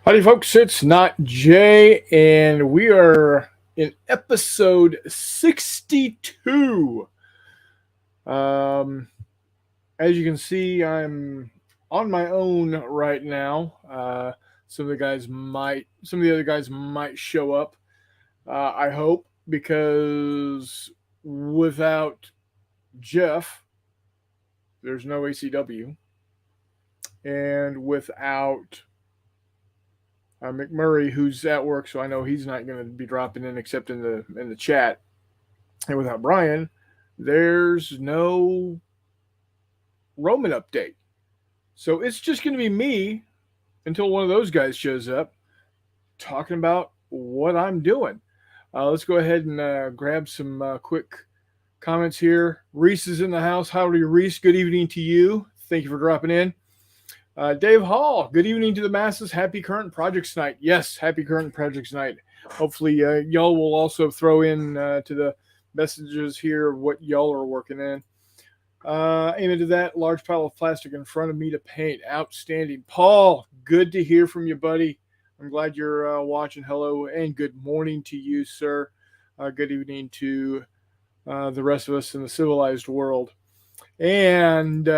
Howdy, folks. It's not Jay, and we are in episode 62. Um, as you can see, I'm on my own right now. Some of the other guys might show up. I hope, because without Jeff, there's no ACW, and without McMurray, who's at work, so I know he's not going to be dropping in except in the chat. And without Brian, there's no Roman update. So it's just going to be me until one of those guys shows up talking about what I'm doing. Let's go ahead and grab some quick comments here. Reese is in the house. Howdy, Reese. Good evening to you. Thank you for dropping in. Dave Hall, good evening to the masses. Happy Current Projects Night. Yes, happy Current Projects Night. Hopefully, y'all will also throw in to the messages here what y'all are working in. Aiming to that large pile of plastic in front of me to paint. Outstanding. Paul, good to hear from you, buddy. I'm glad you're watching. Hello, and good morning to you, sir. Good evening to the rest of us in the civilized world. And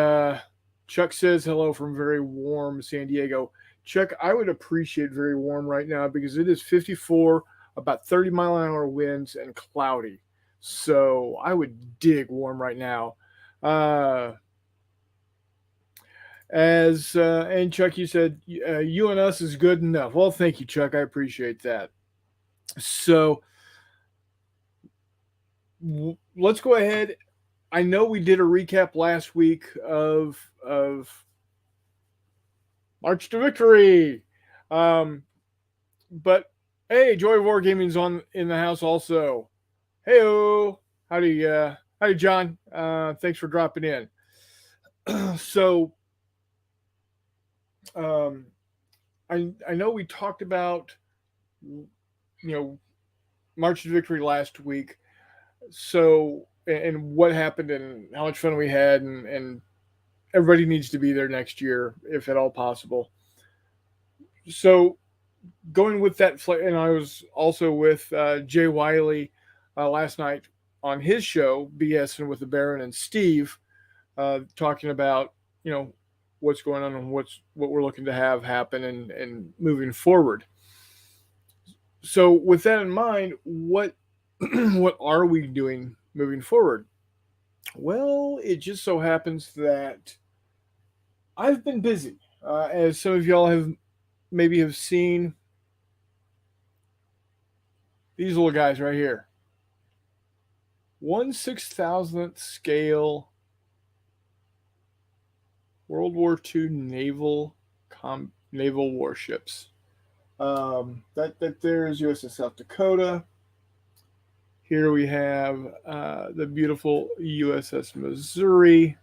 Chuck says hello from very warm San Diego. Chuck, I would appreciate very warm right now because it is 54, about 30-mile-an-hour winds and cloudy. So I would dig warm right now. And Chuck, you said you and us is good enough. Well, thank you, Chuck. I appreciate that. So let's go ahead. I know we did a recap last week of March to Victory, but hey, Joy Wargaming's on in the house also. Heyo, howdy, John. Thanks for dropping in. So, I know we talked about March to Victory last week. So, and what happened and how much fun we had, and everybody needs to be there next year if at all possible. So going with that, and I was also with Jay Wiley last night on his show, BSing with the Baron and Steve, talking about what's going on and what we're looking to have happen and moving forward. So with that in mind, what what are we doing moving forward? Well, it just so happens that I've been busy, as some of y'all have seen these little guys right here. 1/6000th scale World War II naval warships. That there is USS South Dakota. Here we have the beautiful USS Missouri.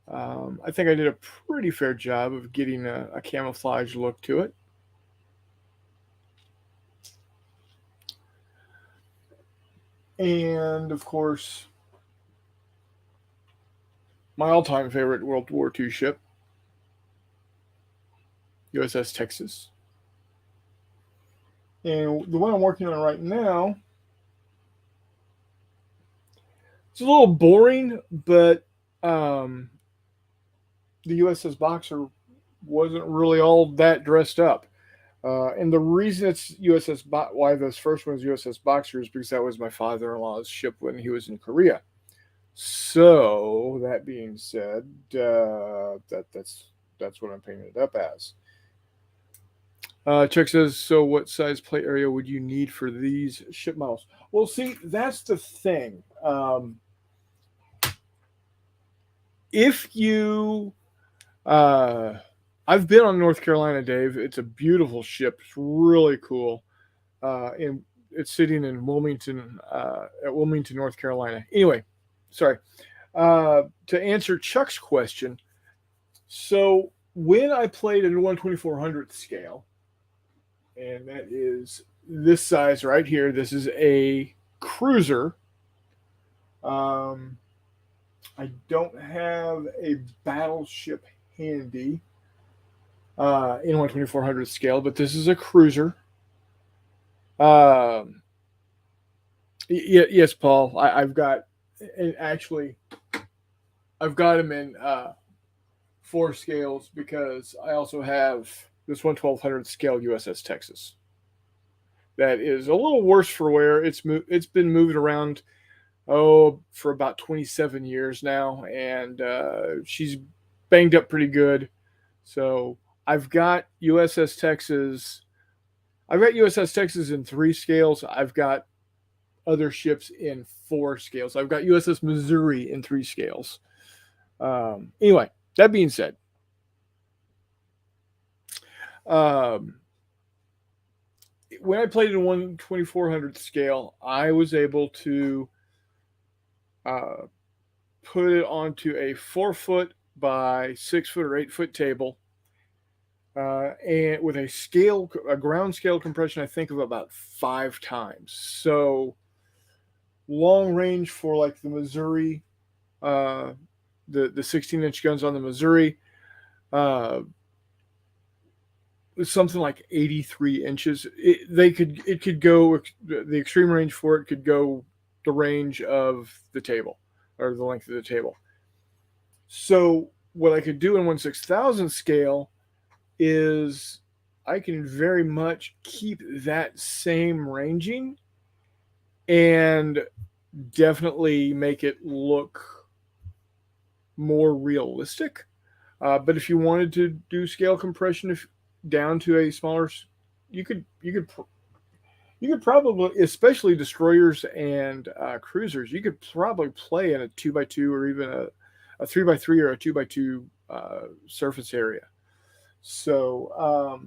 I think I did a pretty fair job of getting a camouflage look to it. And, of course, my all-time favorite World War II ship, USS Texas. And the one I'm working on right now, it's a little boring, but the USS Boxer wasn't really all that dressed up. And the reason it's why this first one is USS Boxer is because that was my father-in-law's ship when he was in Korea. So that being said, that's what I'm painting it up as. Chuck says, so what size plate area would you need for these ship models? Well, see, that's the thing. If you, I've been on North Carolina, Dave. It's a beautiful ship. It's really cool. And it's sitting in Wilmington, North Carolina. Anyway, sorry. To answer Chuck's question, so when I played in 1/2400th scale, and that is this size right here. This is a cruiser. I don't have a battleship handy. in 1/2400 scale, but this is a cruiser. Um, yes, Paul. I've got, and actually, I've got them in 4 scales because I also have this 1/1200 scale USS Texas that is a little worse for wear. It's been moved around for about 27 years now, and she's banged up pretty good. So I've got USS Texas. I've got USS Texas in 3 scales. I've got other ships in 4 scales. I've got USS Missouri in 3 scales. Anyway, that being said, um, when I played in 1/2400 scale, I was able to uh, put it onto a 4 foot by 6 foot or 8 foot table, and with a ground scale compression, I think of about 5 times. So long range for like the Missouri, uh, the 16-inch guns on the Missouri, uh, something like 83 inches. It could go, the extreme range for it could go the range of the table or the length of the table. So what I could do in 1/6000 scale is I can very much keep that same ranging and definitely make it look more realistic. But if you wanted to do scale compression down to a smaller, you could probably, especially destroyers and cruisers, you could probably play in a 2x2 or even a 3x3 or a 2x2 surface area. So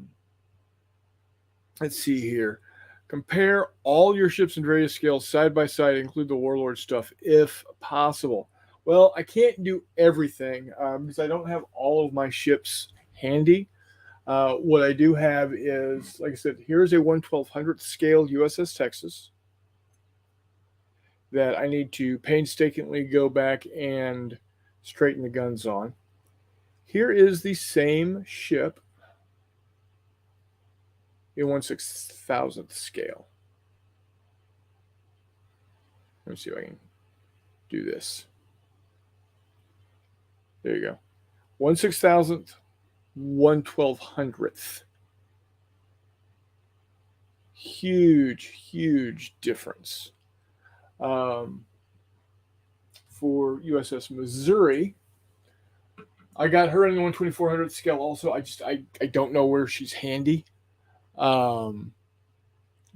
let's see here. Compare all your ships in various scales side by side, include the Warlord stuff if possible. Well, I can't do everything because I don't have all of my ships handy. What I do have is, like I said, here's a 1/1200 scale USS Texas that I need to painstakingly go back and straighten the guns on. Here is the same ship in 1/6000th scale. Let me see if I can do this. There you go. 1/6000th, 1/1200th. Huge difference. For USS Missouri, I got her in the 1/2400 scale. Also, I don't know where she's handy. Let's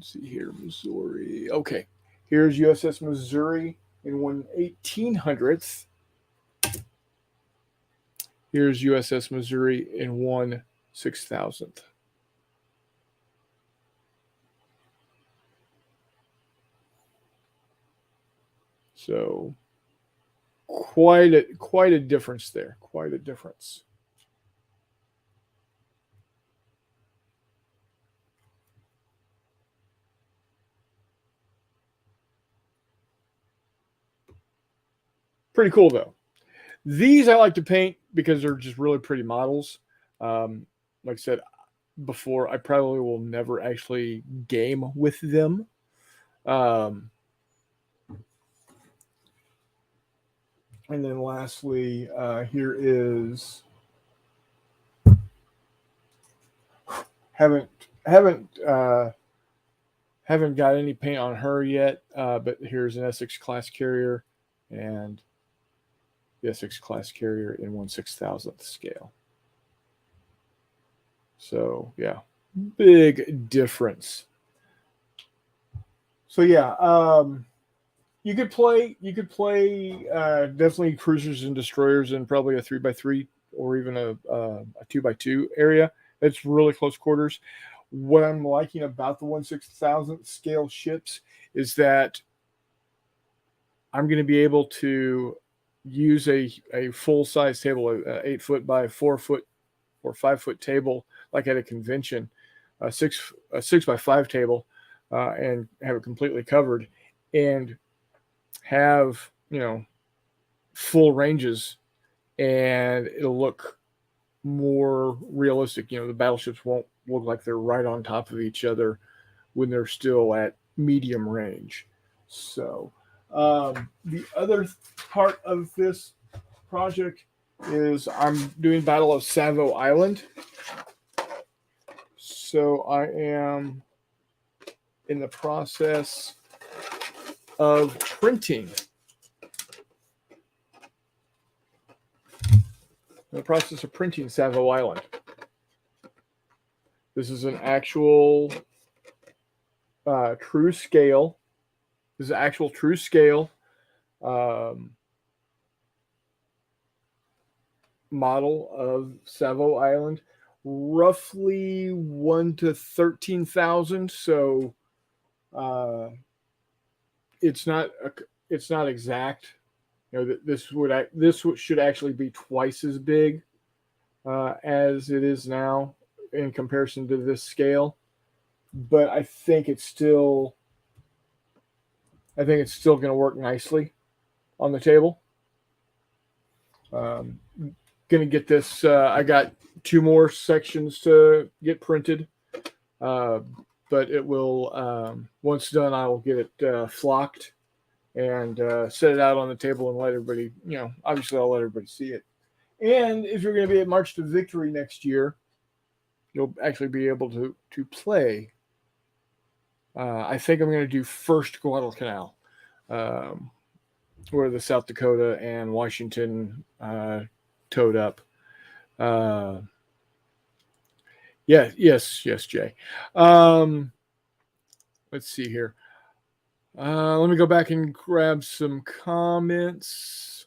see here, Missouri. Okay, here's USS Missouri in 1/1800th. Here's USS Missouri in 1/6000th. So quite a difference there. Quite a difference. Pretty cool though. These I like to paint because they're just really pretty models. Like I said before, I probably will never actually game with them. And then lastly, here is haven't haven't haven't got any paint on her yet, but here's an Essex class carrier and the Essex class carrier in 1/6000th scale. So yeah, big difference. So yeah, you could play definitely cruisers and destroyers in probably a 3x3 or even a 2x2 area. It's really close quarters. What I'm liking about the 1/6000th scale ships is that I'm going to be able to use a full size table, a 8 foot by 4 foot or 5 foot table, like at a convention, a 6x5 table, and have it completely covered, and have full ranges, and it'll look more realistic. The battleships won't look like they're right on top of each other when they're still at medium range. So the other part of this project is I'm doing Battle of Savo Island. So I am in the process of printing. In the process of printing Savo Island. This is an actual true scale. This is actual true scale model of Savo Island, roughly 1 to 13,000. So it's not exact. This should actually be twice as big as it is now in comparison to this scale. But I think it's still going to work nicely on the table. Going to get this. I got 2 more sections to get printed, but it will. Once done, I will get it flocked and set it out on the table and let everybody. Obviously, I'll let everybody see it. And if you're going to be at March to Victory next year, you'll actually be able to play. I think I'm going to do first Guadalcanal, where the South Dakota and Washington towed up. Yes, Jay. Let's see here. Let me go back and grab some comments.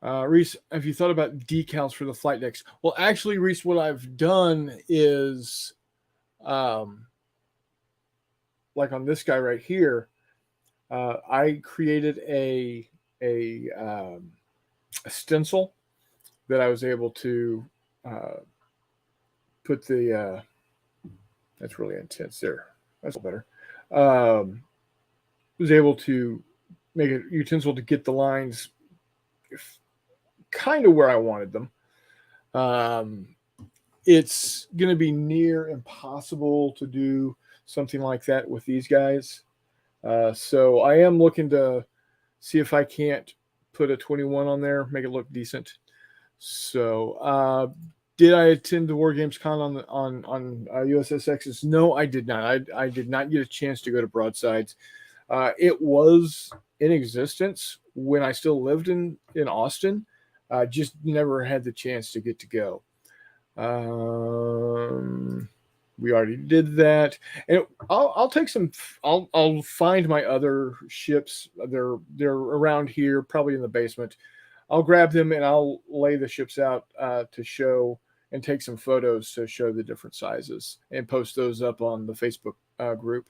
Reese, have you thought about decals for the flight decks? Well, actually, Reese, what I've done is, like on this guy right here, I created a stencil that I was able to put the. That's really intense there. That's better. Was able to make a utensil to get the lines kind of where I wanted them. It's going to be near impossible to do something like that with these guys. So I am looking to see if I can't put a 21 on there, make it look decent. So did I attend the War Games Con on USSXs? No, I did not. I did not get a chance to go to Broadsides. It was in existence when I still lived in Austin. Just never had the chance to get to go. We already did that, and I'll take some. I'll find my other ships. They're around here, probably in the basement. I'll grab them and I'll lay the ships out to show and take some photos to show the different sizes and post those up on the Facebook group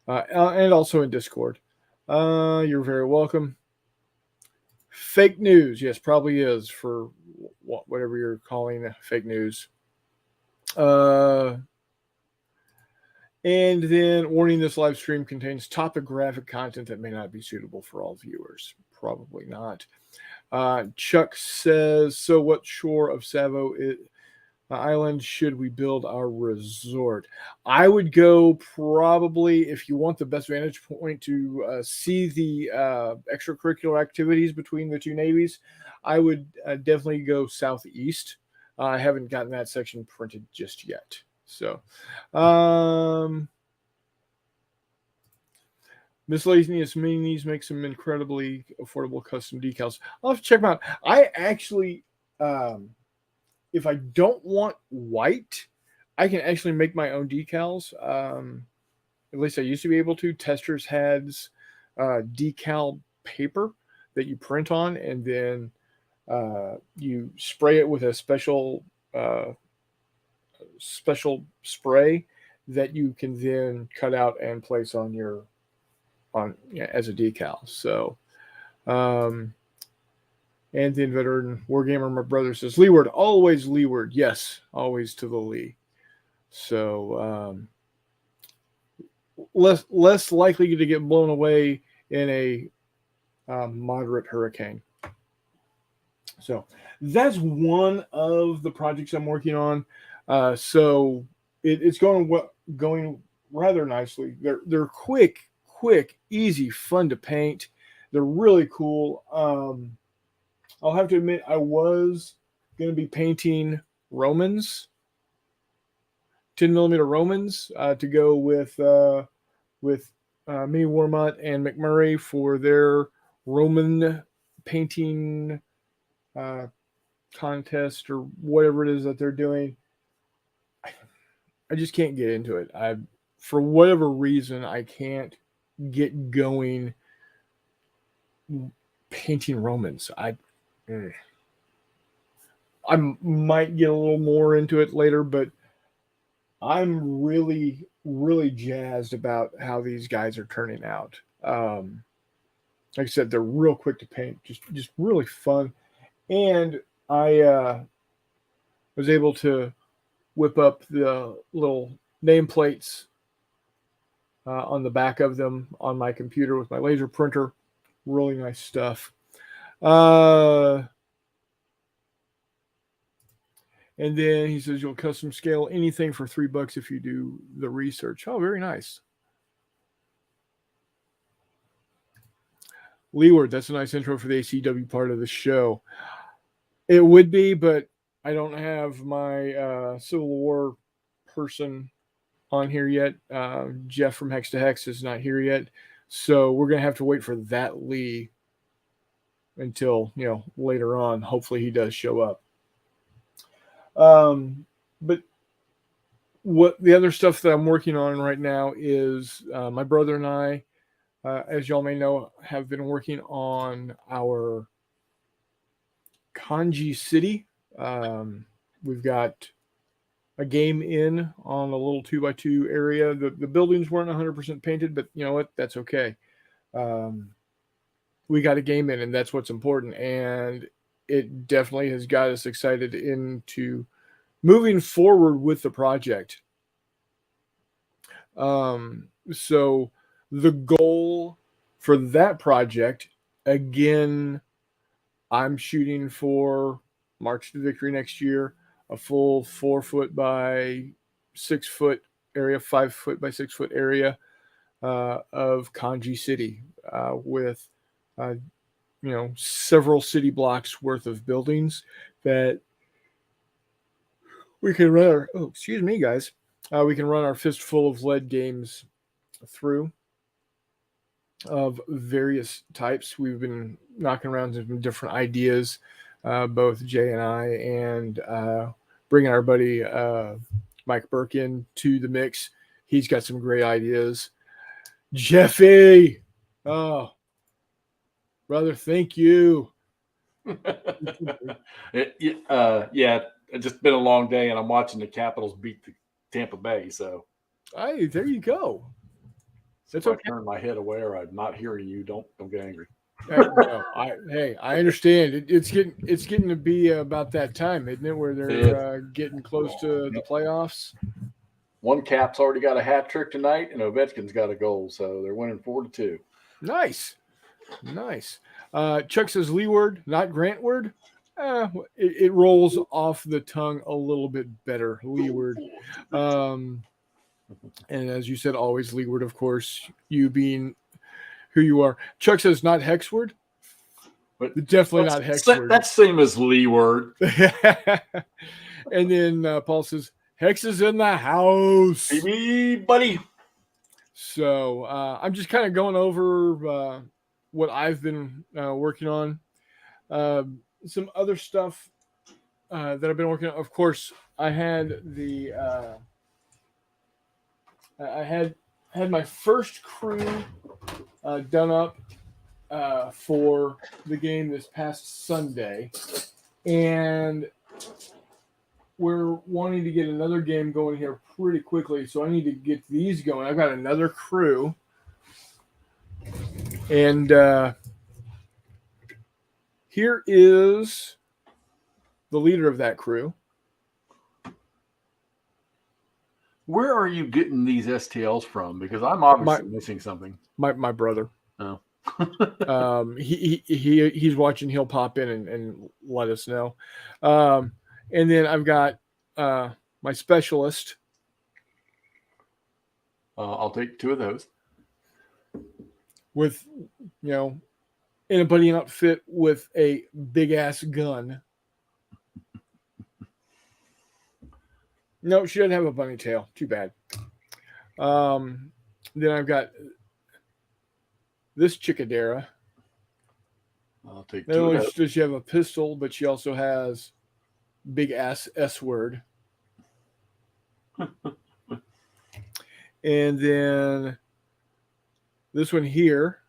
and also in Discord. You're very welcome. Fake news, yes, probably is for whatever you're calling fake news. And then warning, this live stream contains topographic content that may not be suitable for all viewers. Probably not. Chuck says, so what shore of Savo Island should we build our resort? I would go probably, if you want the best vantage point to see the extracurricular activities between the two navies, I would definitely go southeast. I haven't gotten that section printed just yet. So, Miscellaneous Minis make some incredibly affordable custom decals. I'll have to check them out. I actually, if I don't want white, I can actually make my own decals. At least I used to be able to. Testers has decal paper that you print on, and then you spray it with a special spray that you can then cut out and place on your as a decal. So, and the veteran wargamer, my brother says, leeward, always leeward. Yes, always to the lee. So, less likely to get blown away in a moderate hurricane. So that's one of the projects I'm working on. So it's going rather nicely. They're quick, easy, fun to paint. They're really cool. I'll have to admit, I was going to be painting Romans, 10 millimeter Romans, to go with Mini Warmont and McMurray for their Roman painting uh, contest or whatever it is that they're doing. I just can't get into it. For whatever reason, I can't get going painting Romans. I might get a little more into it later, but I'm really jazzed about how these guys are turning out. Like I said, they're real quick to paint, just really fun, and I was able to whip up the little nameplates on the back of them on my computer with my laser printer. Really nice stuff. Uh, and then he says you'll custom scale anything for $3 if you do the research. Oh, very nice. Leeward, that's a nice intro for the ACW part of the show. It would be, but I don't have my Civil War person on here yet. Jeff from Hex to Hex is not here yet. So we're going to have to wait for that Lee until, later on. Hopefully he does show up. But what the other stuff that I'm working on right now is my brother and I, as y'all may know, have been working on our Kanji City. We've got a game in on a little 2x2 area. The buildings weren't 100% painted, but you know what? That's okay. We got a game in, and that's what's important. And it definitely has got us excited into moving forward with the project. So the goal for that project, again, I'm shooting for March to Victory next year, a full 4 foot by 6 foot area, 5 foot by 6 foot area of Kanji City with, several city blocks worth of buildings that we can run our, excuse me, guys. We can run our fistful of lead games through of various types. We've been knocking around some different ideas, both Jay and I, and bringing our buddy Mike Burke in to the mix. He's got some great ideas. Jeffy, oh, brother, thank you. Yeah, it's just been a long day, and I'm watching the Capitals beat the Tampa Bay. So, hey, there you go. That's okay. I turn my head away, or I'm not hearing you. Don't get angry. No, I understand. It's getting to be about that time, isn't it, where they're getting close to the playoffs. One Cap's already got a hat trick tonight, and Ovechkin's got a goal, so they're winning 4-2. Nice. Chuck says Leeward, not Grantward. It rolls off the tongue a little bit better, Leeward. And as you said, always Leeward, of course, you being who you are. Chuck says not Hexward. But definitely not Hexward. That's same as Leeward. And then Paul says, Hex is in the house. Hey, buddy. So I'm just kind of going over what I've been working on. Some other stuff that I've been working on. Of course, I had the I had my first crew done up for the game this past Sunday, and we're wanting to get another game going here pretty quickly, so I need to get these going. I've got another crew, and here is the leader of that crew. Where are you getting these STLs from? Because I'm obviously missing something. My brother. Oh. He's watching. He'll pop in and let us know. And then I've got my specialist. I'll take 2 of those. With, in a buddy outfit with a big ass gun. No, she doesn't have a bunny tail. Too bad. Then I've got this Chicadera. I'll take 2 Not of only those. does she have a pistol, but she also has big ass S word. And then this one here,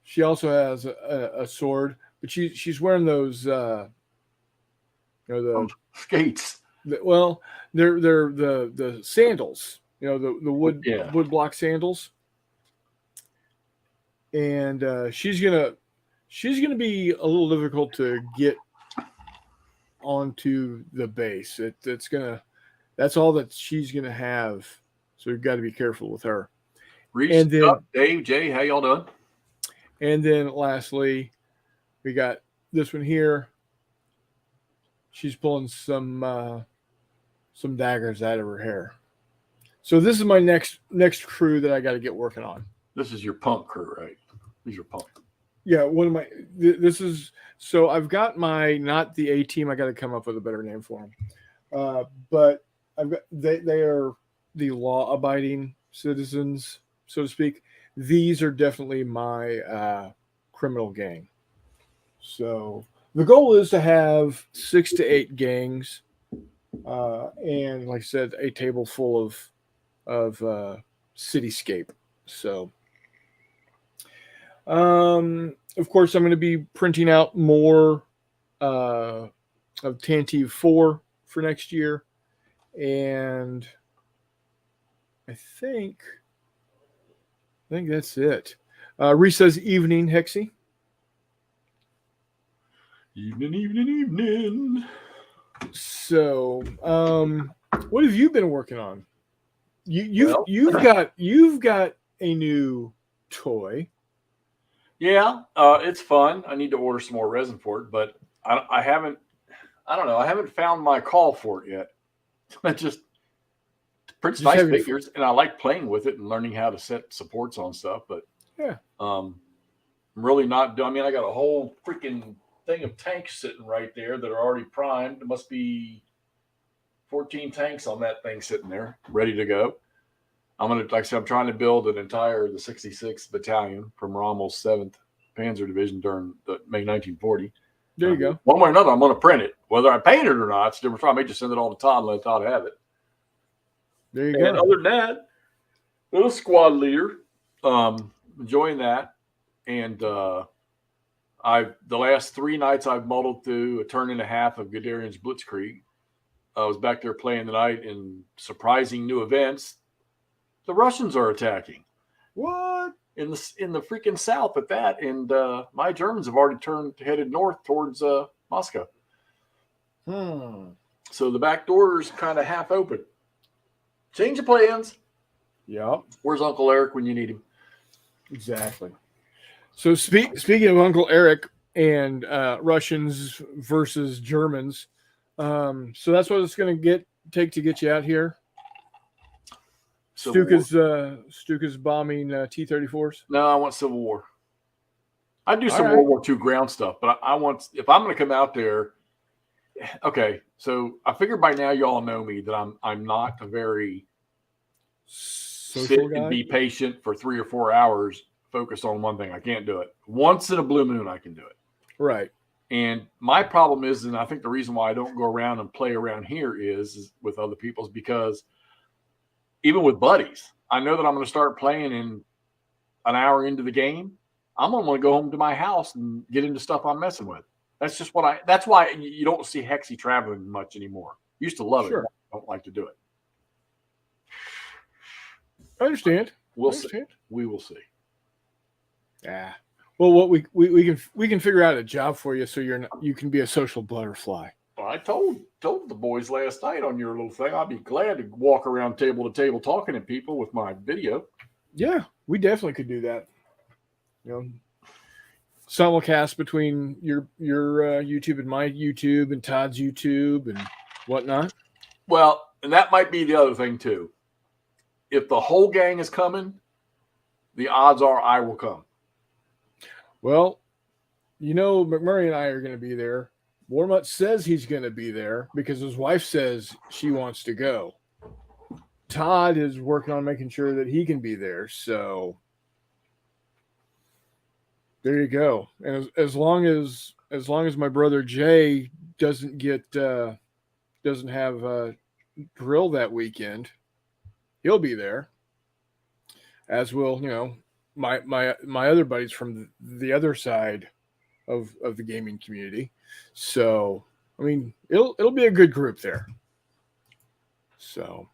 she also has a sword, but she's wearing those Skates. Well, they're the sandals, the wood block sandals, and she's gonna be a little difficult to get onto the base. That's all that she's gonna have, so you've got to be careful with her. Reese, And then Dave, Jay, how y'all doing? And then lastly, we got this one here. She's pulling some daggers out of her hair. So this is my next crew that I got to get working on. This is your punk crew, right? These are punk. Yeah, one of my. This is so I've got my not the A team. I got to come up with a better name for them. But I've got they are the law abiding citizens, so to speak. These are definitely my criminal gang. So the goal is to have 6 to 8 gangs, and like I said, a table full of cityscape. So, of course, I'm going to be printing out more of Tantive 4 for next year, and I think that's it. Reese says evening, Hexy. Evening. So, what have you been working on? You've got a new toy. Yeah, it's fun. I need to order some more resin for it, but I haven't. I don't know. I haven't found my call for it yet. I just prints nice figures, and I like playing with it and learning how to set supports on stuff. But yeah, I'm really not. I mean, I got a whole freaking thing of tanks sitting right there that are already primed. There must be 14 tanks on that thing sitting there, ready to go. Like I said, I'm trying to build the 66th Battalion from Rommel's 7th Panzer Division during May 1940. There you go. One way or another, I'm going to print it. Whether I paint it or not, it's a different story. I may just send it all to Todd and let Todd have it. There you go. And other than that, little squad leader, enjoying that. And the last 3 nights I've muddled through a turn and a half of Guderian's Blitzkrieg. I was back there playing tonight in surprising new events. The Russians are attacking. What? In the freaking south at that, and my Germans have already headed north towards Moscow. So the back door is kind of half open. Change of plans. Yep. Where's Uncle Eric when you need him? Exactly. So speaking of Uncle Eric and Russians versus Germans, so that's what it's going to take to get you out here. Stuka's bombing T-34s. No, I want Civil War. I do some World War II ground stuff, but I want, if I'm going to come out there. Okay, so I figure by now y'all know me that I'm not a very sit and be patient for 3 or 4 hours focused on one thing. I can't do it. Once in a blue moon, I can do it. Right. And my problem is, and I think the reason why I don't go around and play around here is with other people's, because even with buddies, I know that I'm going to start playing in an hour into the game. I'm going to want to go home to my house and get into stuff I'm messing with. That's just that's why you don't see Hexy traveling much anymore. Used to love it. I don't like to do it. I understand. We'll see. We will see. Yeah. Well, what we can figure out a job for you so you can be a social butterfly. Well, I told the boys last night on your little thing, I'd be glad to walk around table to table talking to people with my video. Yeah. We definitely could do that. You know, simulcast between your YouTube and my YouTube and Todd's YouTube and whatnot. Well, and that might be the other thing too. If the whole gang is coming, the odds are I will come. Well, McMurray and I are going to be there. Warmutt says he's going to be there because his wife says she wants to go. Todd is working on making sure that he can be there. So there you go. And as long as my brother Jay doesn't have a drill that weekend, he'll be there. As will my other buddies from the other side of the gaming community. So I mean, it'll be a good group there. So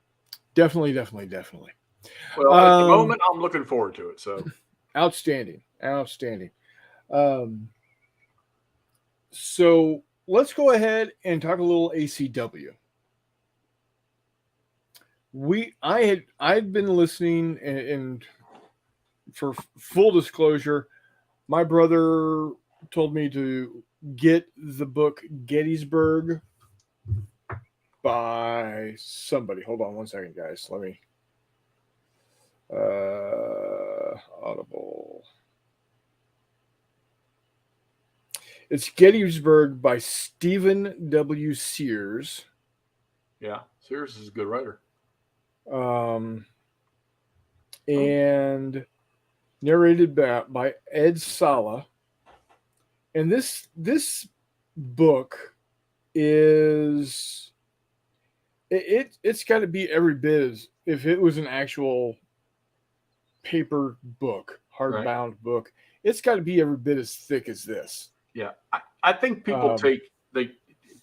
definitely. Well, at the moment, I'm looking forward to it. So outstanding. So let's go ahead and talk a little ACW. I'd been listening, and for full disclosure, my brother told me to get the book Gettysburg by somebody. Hold on one second, guys. Let me Audible. It's Gettysburg by Stephen W. Sears. Yeah, Sears is a good writer. And narrated by Ed Sala. And this book is it's got to be every bit as if it was an actual paper book, hardbound book. It's got to be every bit as thick as this. Yeah, I think people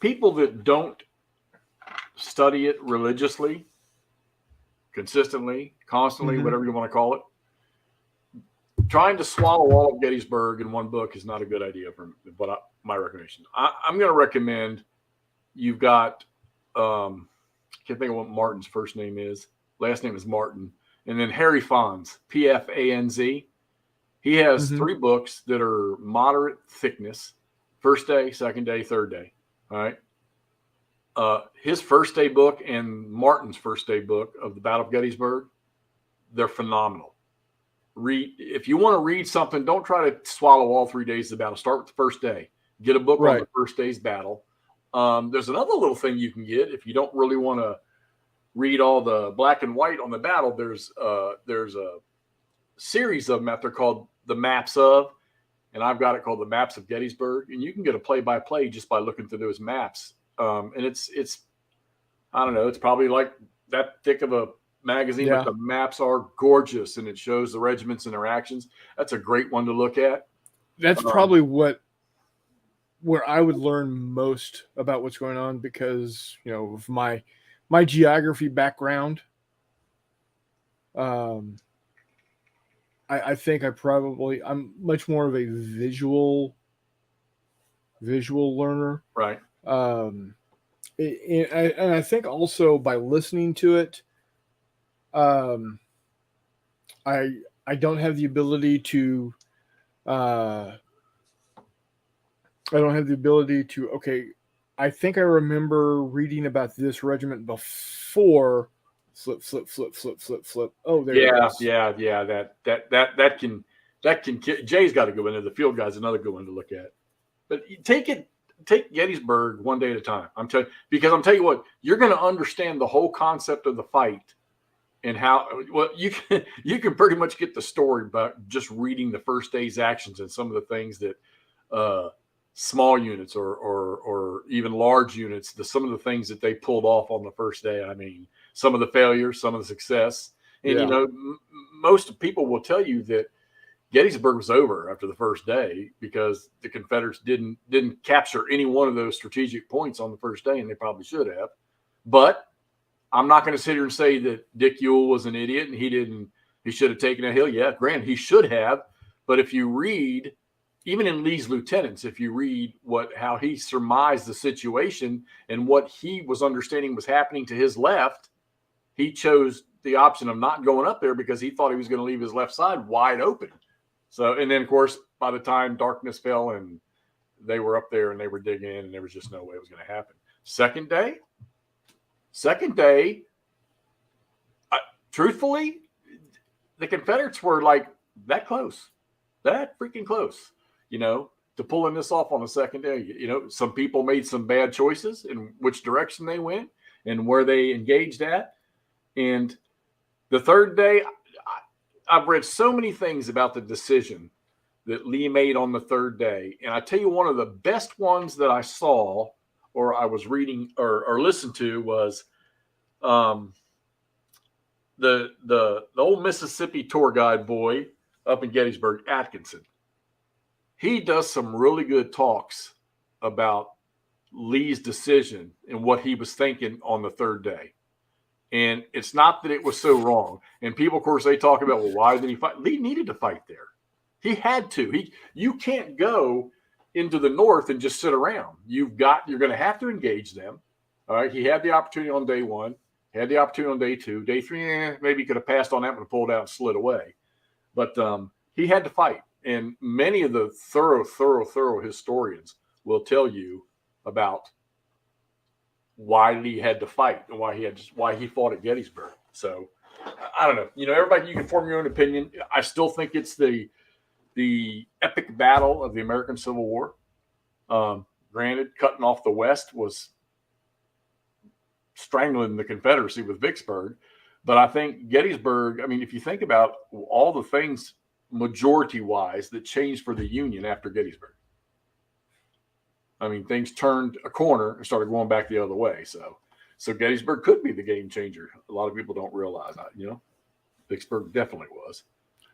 people that don't study it religiously, consistently, constantly, whatever you want to call it, trying to swallow all of Gettysburg in one book is not a good idea for my recommendation. I'm going to recommend you've got can't think of what Martin's first name is. Last name is Martin, and then Harry Fanz, Pfanz. He has 3 books that are moderate thickness: first day, second day, third day. All right. His first day book and Martin's first day book of the Battle of Gettysburg, they're phenomenal. If you want to read something, don't try to swallow all 3 days of the battle. Start with the first day. Get a book on the first day's battle. There's another little thing you can get if you don't really want to read all the black and white on the battle. There's a series of them out there called The Maps of, and I've got it called The Maps of Gettysburg, and you can get a play-by-play just by looking through those maps. And it's I don't know, it's probably like that thick of a magazine, but the maps are gorgeous, and it shows the regiments and their actions. That's a great one to look at. That's probably where I would learn most about what's going on because, of my geography background. I think I'm much more of a visual learner. Right. And I think also by listening to it, I don't have the ability to okay, I think I remember reading about this regiment before flip. Oh, there it is. Yeah. That can Jay's got to go into the field guy's another good one to look at. But take Gettysburg one day at a time. I'm telling you what, you're going to understand the whole concept of the fight and how you can pretty much get the story by just reading the first day's actions and some of the things that small units or even large units, some of the things that they pulled off on the first day. I mean, some of the failures, some of the success, and most people will tell you that Gettysburg was over after the first day because the Confederates didn't capture any one of those strategic points on the first day, and they probably should have. But I'm not going to sit here and say that Dick Ewell was an idiot and he should have taken a hill. Yeah, granted, he should have. But if you read, even in Lee's Lieutenants, if you read how he surmised the situation and what he was understanding was happening to his left, he chose the option of not going up there because he thought he was going to leave his left side wide open. So, and then of course, by the time darkness fell and they were up there and they were digging in, and there was just no way it was going to happen. Second day, truthfully, the Confederates were like that close, that freaking close, to pulling this off on the second day. Some people made some bad choices in which direction they went and where they engaged at. And the third day, I've read so many things about the decision that Lee made on the third day. And I tell you, one of the best ones that I saw or I was reading or listened to was the old Mississippi tour guide boy up in Gettysburg, Atkinson. He does some really good talks about Lee's decision and what he was thinking on the third day. And it's not that it was so wrong. And people, of course, they talk about, well, why did he fight? Lee needed to fight there. He had to. You can't go into the North and just sit around. You're going to have to engage them. All right. He had the opportunity on day one, had the opportunity on day two. Day three, maybe he could have passed on that one, pulled out and slid away. But he had to fight. And many of the thorough historians will tell you about why Lee had to fight and why he fought at Gettysburg. So I don't know. Everybody, you can form your own opinion. I still think it's the epic battle of the American Civil War. Granted, cutting off the West was strangling the Confederacy with Vicksburg. But I think Gettysburg, if you think about all the things majority-wise that changed for the Union after Gettysburg. Things turned a corner and started going back the other way. So Gettysburg could be the game changer. A lot of people don't realize that, Vicksburg definitely was.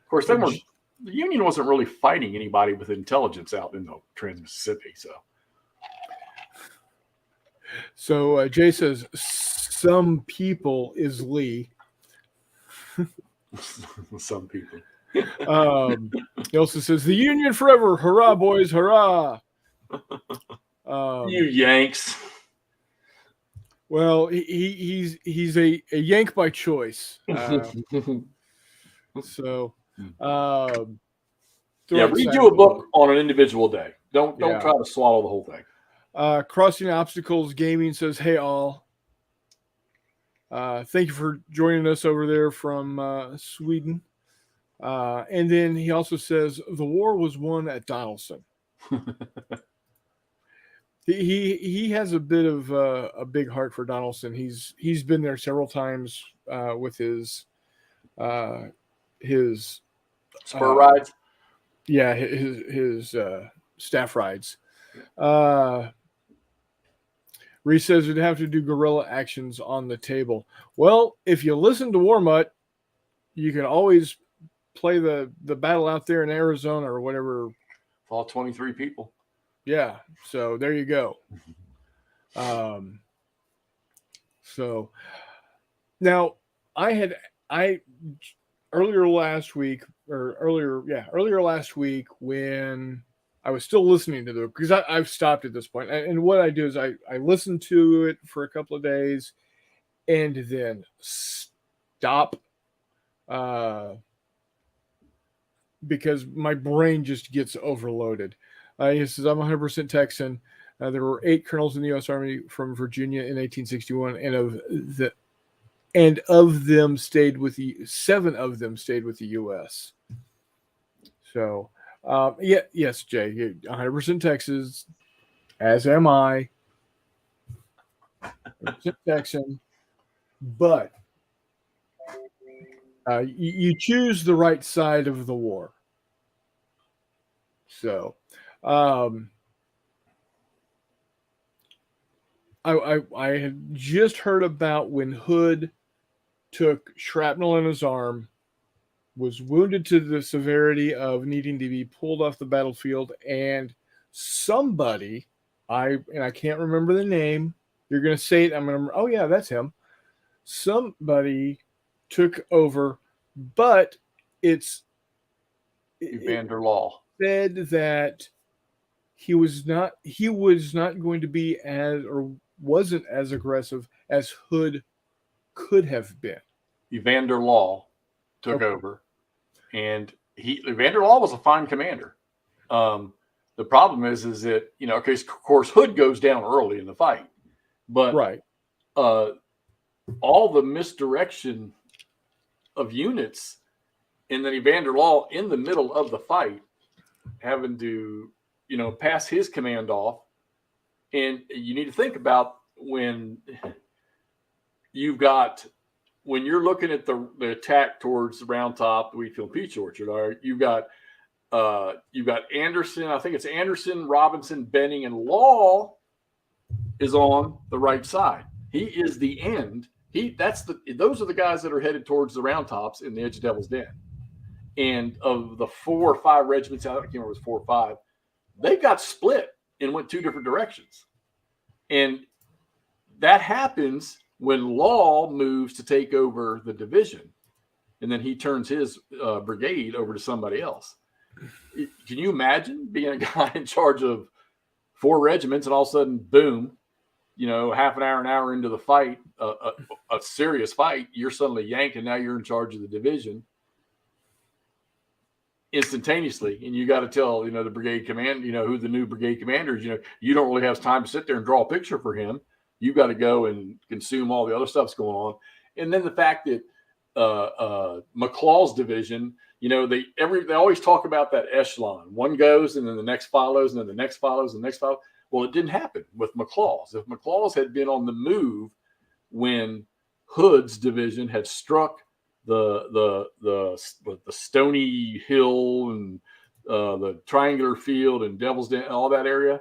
Of course, the Union wasn't really fighting anybody with intelligence out in the Trans-Mississippi. So Jay says, some people is Lee. Some people. He also says, the Union forever. Hurrah, boys. Hurrah. You Yanks. Well, he's a Yank by choice. Read you a book on an individual day. Don't try to swallow the whole thing. Crossing Obstacles Gaming says, hey all. Thank you for joining us over there from Sweden. And then he also says the war was won at Donelson. He has a bit of a big heart for Donelson. He's been there several times with his spur rides. Yeah, his staff rides. Reese says we'd have to do guerrilla actions on the table. Well, if you listen to Warmutt, you can always play the battle out there in Arizona or whatever. All 23 people. Yeah, so there you go. So now earlier last week when I was still listening to it, because I've stopped at this point. And what I do is I listen to it for a couple of days and then stop because my brain just gets overloaded. He says, I'm 100% Texan. There were 8 colonels in the U.S. Army from Virginia in 1861, and of them stayed with 7 of them stayed with the U.S. So, yes, Jay, 100% Texas, as am I. 100% Texan, but you choose the right side of the war. So, I had just heard about when Hood took shrapnel in his arm, was wounded to the severity of needing to be pulled off the battlefield, and somebody, I can't remember the name. You're going to say it. I'm going to. Oh yeah, that's him. Somebody took over, but it's Evander Law said that he was not going to be as, or wasn't as aggressive as Hood could have been. Evander Law took over, and Evander Law was a fine commander. The problem is that, okay, of course, Hood goes down early in the fight, but all the misdirection of units, and then Evander Law in the middle of the fight having to, pass his command off. And you need to think about when you're looking at the attack towards the Round Top, the Wheatfield Peach Orchard. All right, you've got Anderson. I think it's Anderson, Robinson, Benning, and Law is on the right side. He is the end. Those are the guys that are headed towards the Round Tops in the edge of Devil's Den. And of the 4 or 5 regiments, I can't remember if it was 4 or 5, they got split and went 2 different directions. And that happens when Law moves to take over the division, and then he turns his brigade over to somebody else. Can you imagine being a guy in charge of 4 regiments and all of a sudden, boom, half an hour into the fight, a serious fight, you're suddenly yanked, and now you're in charge of the division instantaneously, and you got to tell the brigade command who the new brigade commander is. You don't really have time to sit there and draw a picture for him. You got to go and consume all the other stuff's going on. And then the fact that McClaw's division, they always talk about that echelon. One goes, and then the next follows, and then the next follows, and the next follows. Well, it didn't happen with McClaw's. If McClaw's had been on the move when Hood's division had struck the Stony Hill and the Triangular Field and Devil's Den, all that area,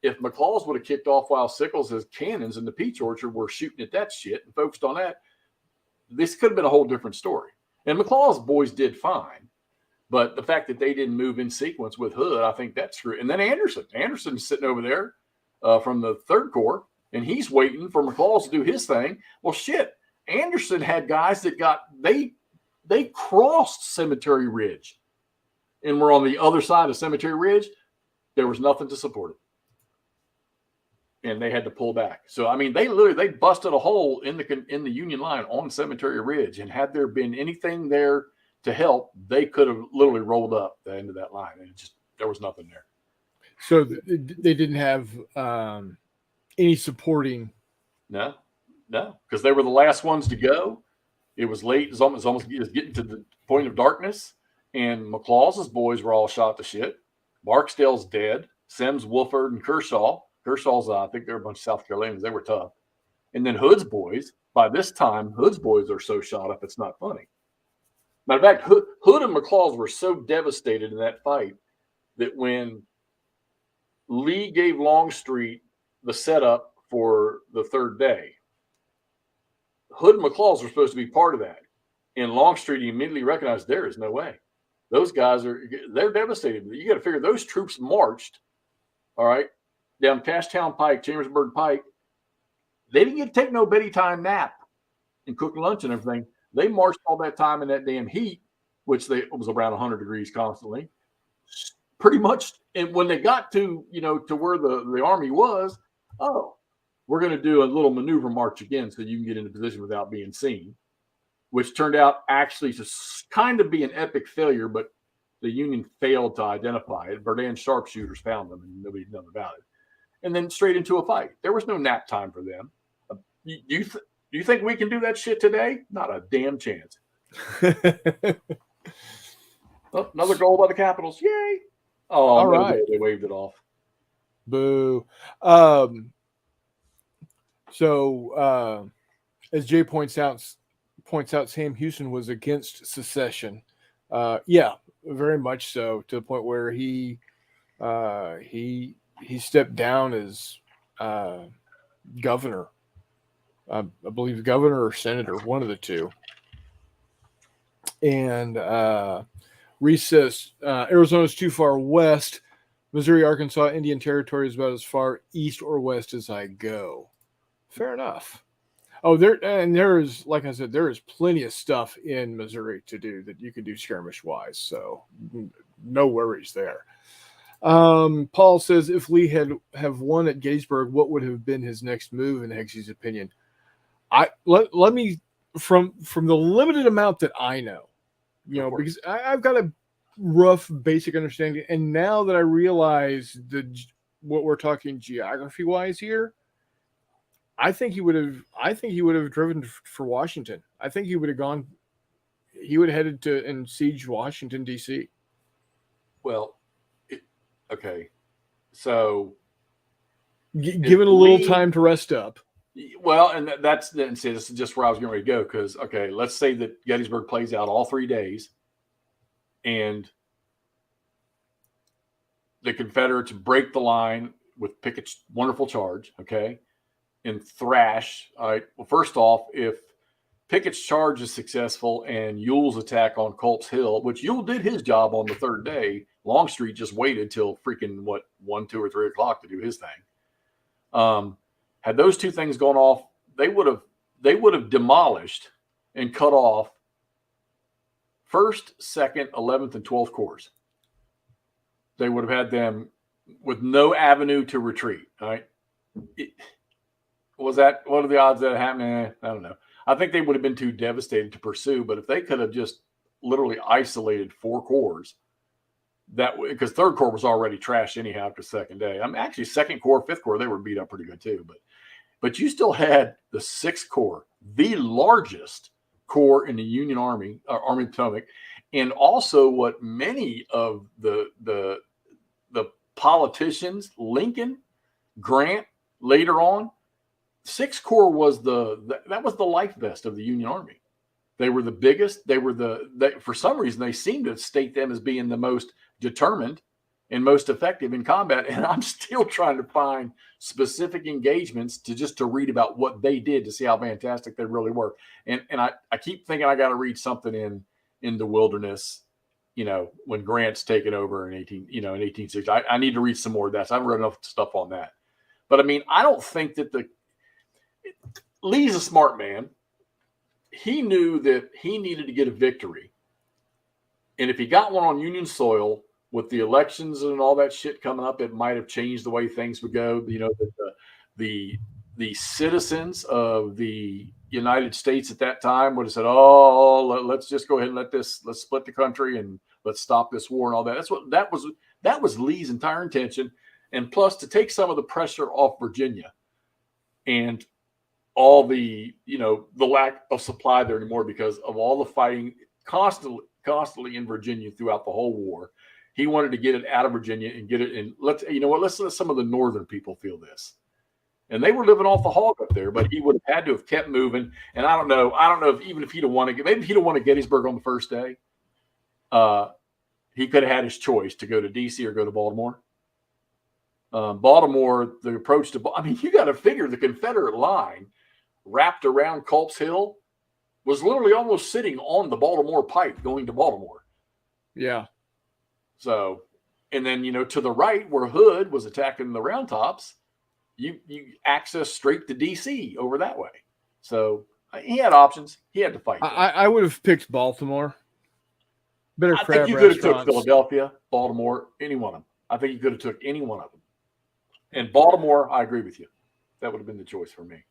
if McClaw's would have kicked off while Sickles' cannons in the Peach Orchard were shooting at that shit and focused on that, this could have been a whole different story. And McClaw's boys did fine, but the fact that they didn't move in sequence with Hood, I think that's true. And then Anderson's sitting over there from the 3rd Corps, and he's waiting for McClaw's to do his thing. Well, shit, Anderson had guys that they crossed Cemetery Ridge and were on the other side of Cemetery Ridge. There was nothing to support it, and they had to pull back. So I mean, they busted a hole in the Union line on Cemetery Ridge, and had there been anything there to help, they could have literally rolled up the end of that line, and there was nothing there. So they didn't have any supporting. No, because they were the last ones to go. It was late. It was almost getting to the point of darkness, and McClaw's boys were all shot to shit. Barksdale's dead. Sims, Wolford, and Kershaw's, I think they're a bunch of South Carolinians. They were tough. And then Hood's boys, by this time, Hood's boys are so shot up, it's not funny. Matter of fact, Hood and McClaw's were so devastated in that fight that when Lee gave Longstreet the setup for the 3rd day, Hood and McClaw's were supposed to be part of that. And Longstreet immediately recognized there is no way. Those guys they're devastated. You got to figure those troops marched, all right, down Cashtown Pike, Chambersburg Pike. They didn't get to take no bedtime nap and cook lunch and everything. They marched all that time in that damn heat, which was around 100 degrees constantly. Pretty much, and when they got to to where the army was, we're going to do a little maneuver march again so you can get into position without being seen, which turned out actually to kind of be an epic failure, but the Union failed to identify it. Verdun sharpshooters found them, and nobody knew about it. And then straight into a fight. There was no nap time for them. Do you think we can do that shit today? Not a damn chance. Oh, another goal by the Capitals. Yay. Oh, all right. They waved it off. Boo. So as Jay points out, Sam Houston was against secession. Yeah, very much so, to the point where he stepped down as governor. I believe governor or senator, one of the two. And Arizona's too far west. Missouri, Arkansas, Indian Territory is about as far east or west as I go. Fair enough. Oh, there is, like I said, there is plenty of stuff in Missouri to do that you can do skirmish wise. So no worries there. Paul says, if Lee have won at Gettysburg, what would have been his next move in Hexie's opinion? Let me from the limited amount that I know, because I've got a rough basic understanding, and now that I realize what we're talking geography wise here, I think he would have. I think he would have driven for Washington. I think he would have gone. He would have headed to and siege Washington D.C. Well, okay, so Given a little time to rest up. Well, and and see, this is just where I was getting ready to go because okay, let's say that Gettysburg plays out all 3 days, and the Confederates break the line with Pickett's wonderful charge, okay, and thrash. All right. Well, first off, if Pickett's charge is successful and Ewell's attack on Culp's Hill, which Ewell did his job on the 3rd day, Longstreet just waited till freaking 1, 2, or 3 o'clock to do his thing. Had those 2 things gone off, they would have demolished and cut off 1st, 2nd, 11th, and 12th Corps. They would have had them with no avenue to retreat. All right. What are the odds that happened? I don't know. I think they would have been too devastated to pursue, but if they could have just literally isolated 4 corps, that because 3rd Corps was already trashed anyhow after 2nd day. I mean, actually 2nd Corps, 5th Corps, they were beat up pretty good too. But you still had the 6th Corps, the largest corps in the Union Army, Army of the Potomac, and also what many of the politicians, Lincoln, Grant, later on, 6th Corps was that was the life vest of the Union Army. They were the biggest. They were for some reason, they seem to state them as being the most determined and most effective in combat. And I'm still trying to find specific engagements to read about what they did to see how fantastic they really were. And I keep thinking I got to read something in the Wilderness, when Grant's taken over in 1860. I need to read some more of that. So I haven't read enough stuff on that. But I mean, I don't think that Lee's a smart man. He knew that he needed to get a victory. And if he got one on Union soil with the elections and all that shit coming up, it might have changed the way things would go. The citizens of the United States at that time would have said, "Oh, let's just go ahead and let's split the country and let's stop this war and all that." That was Lee's entire intention. And plus to take some of the pressure off Virginia and all the lack of supply there anymore because of all the fighting constantly in Virginia throughout the whole war. He wanted to get it out of Virginia and get it in. Let's let some of the northern people feel this. And they were living off the hog up there, but he would have had to have kept moving. And I don't know if he'd have wanted, maybe if he'd have wanted Gettysburg on the 1st day, he could have had his choice to go to DC or go to Baltimore. Baltimore, the approach to, you got to figure the Confederate line wrapped around Culp's Hill was literally almost sitting on the Baltimore Pike going to Baltimore. Yeah. So, and then, to the right where Hood was attacking the Round Tops, you access straight to DC over that way. So he had options. He had to fight. I would have picked Baltimore. Better I think you could have took Philadelphia, Baltimore, any one of them. I think you could have took any one of them. And Baltimore, I agree with you. That would have been the choice for me.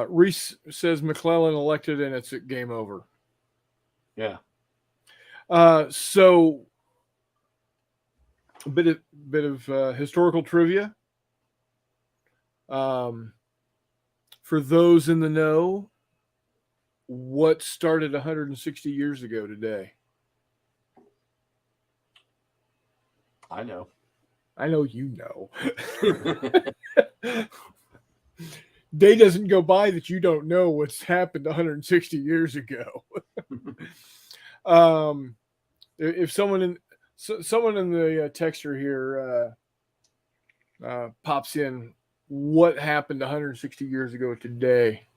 Reese says McClellan elected and it's game over. Yeah. So a bit of historical trivia. For those in the know, what started 160 years ago today? I know you know. Day doesn't go by that you don't know what's happened 160 years ago. If someone in the texter here pops in, what happened 160 years ago today?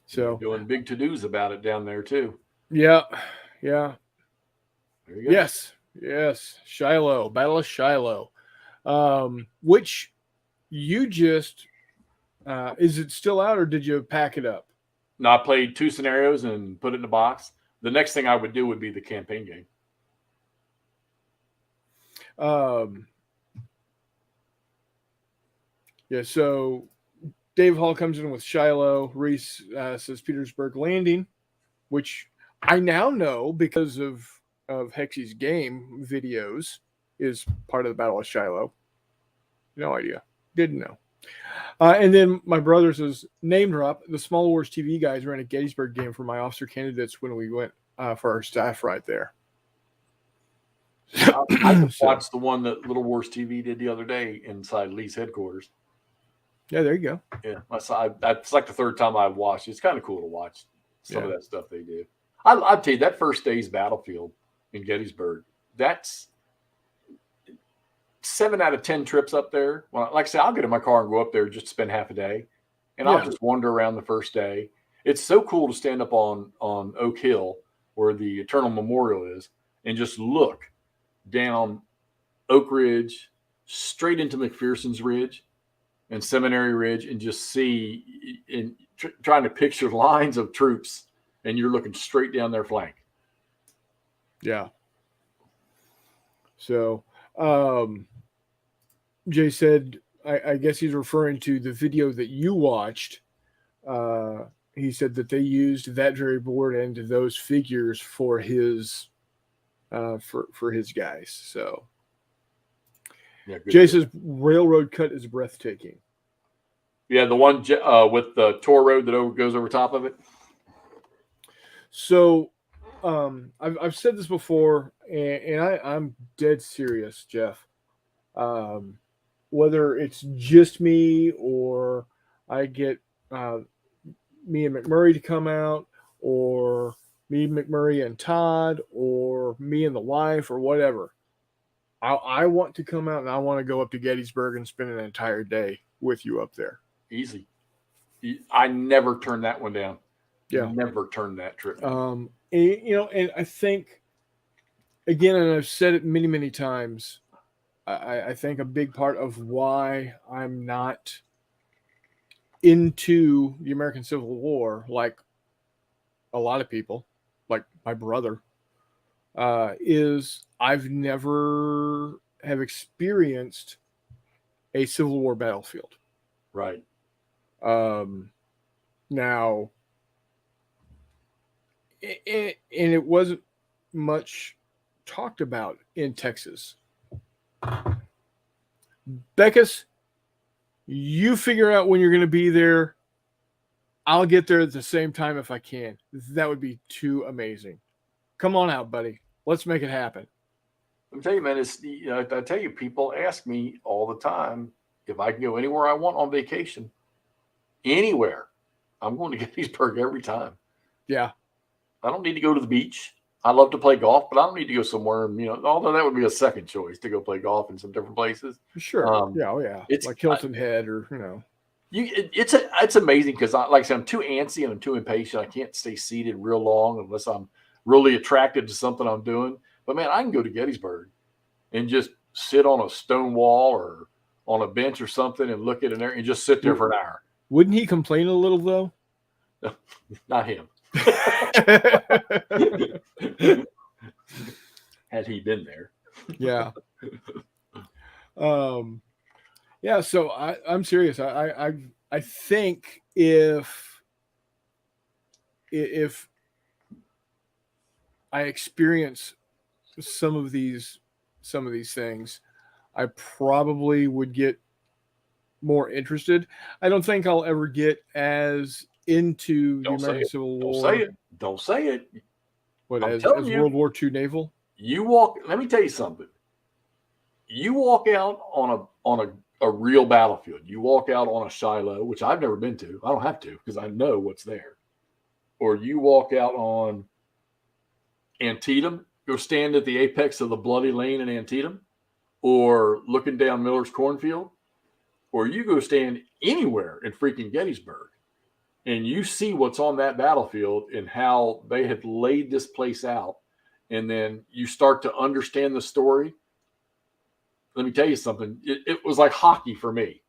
So you're doing big to-dos about it down there too. Yeah. There you go. Yes. Shiloh, Battle of Shiloh, which you just is it still out or did you pack it up? No, I played 2 scenarios and put it in a box. The next thing I would do would be the campaign game. Yeah, so Dave Hall comes in with Shiloh. Reese says Petersburg Landing, which I now know because of Hexy's game videos is part of the Battle of Shiloh. No idea. Didn't know. And then my brother says, name drop, the Small Wars TV guys ran a Gettysburg game for my officer candidates when we went for our staff right there. I just watched the one that Little Wars TV did the other day inside Lee's headquarters. Yeah, there you go. Yeah, that's like the third time I've watched. It's kind of cool to watch some of that stuff they do. I'd tell you that first day's battlefield in Gettysburg, that's 7 out of 10 trips up there. Well, like I say, I'll get in my car and go up there just to spend half a day, and I'll just wander around the first day. It's so cool to stand up on Oak Hill where the Eternal Memorial is and just look down Oak Ridge straight into McPherson's Ridge and Seminary Ridge and just see in trying to picture lines of troops, and you're looking straight down their flank. Yeah. So Jay said, I guess he's referring to the video that you watched. He said that they used that very board and those figures for his for his guys. So Jay says railroad cut is breathtaking. Yeah, the one with the tour road that goes over top of it. So I've said this before, and I'm dead serious, Jeff. Whether it's just me or I get me and McMurray to come out, or me, McMurray, and Todd, or me and the wife, or whatever, I want to come out and I want to go up to Gettysburg and spend an entire day with you up there. Easy. I never turned that one down. Yeah, never turned that trip down. And I think, again, and I've said it many, many times, I think a big part of why I'm not into the American Civil War, like a lot of people, like my brother, is I've never have experienced a Civil War battlefield. Right. Now, and it wasn't much talked about in Texas. Beckus, you figure out when you're going to be there. I'll get there at the same time if I can. That would be too amazing. Come on out, buddy. Let's make it happen. Let me tell you, man, I tell you, people ask me all the time if I can go anywhere I want on vacation. Anywhere. I'm going to Gettysburg every time. Yeah. I don't need to go to the beach. I love to play golf, but I don't need to go somewhere. Although that would be a second choice to go play golf in some different places. Sure. Yeah. It's like Hilton Head, or It's amazing because, like I said, I'm too antsy and I'm too impatient. I can't stay seated real long unless I'm really attracted to something I'm doing. But man, I can go to Gettysburg and just sit on a stone wall or on a bench or something and look at an area and just sit there for an hour. Wouldn't he complain a little though? Not him. Had he been there. Yeah. Yeah, so I'm serious. I think if I experience some of these things, I probably would get more interested. I don't think I'll ever get as into the American Civil War. Don't say it. What, as World War II naval? Let me tell you something. You walk out on a real battlefield. You walk out on a Shiloh, which I've never been to. I don't have to because I know what's there. Or you walk out on Antietam, go stand at the apex of the bloody lane in Antietam, or looking down Miller's cornfield, or you go stand anywhere in freaking Gettysburg, and you see what's on that battlefield and how they had laid this place out, and then you start to understand the story. Let me tell you something. It was like hockey for me.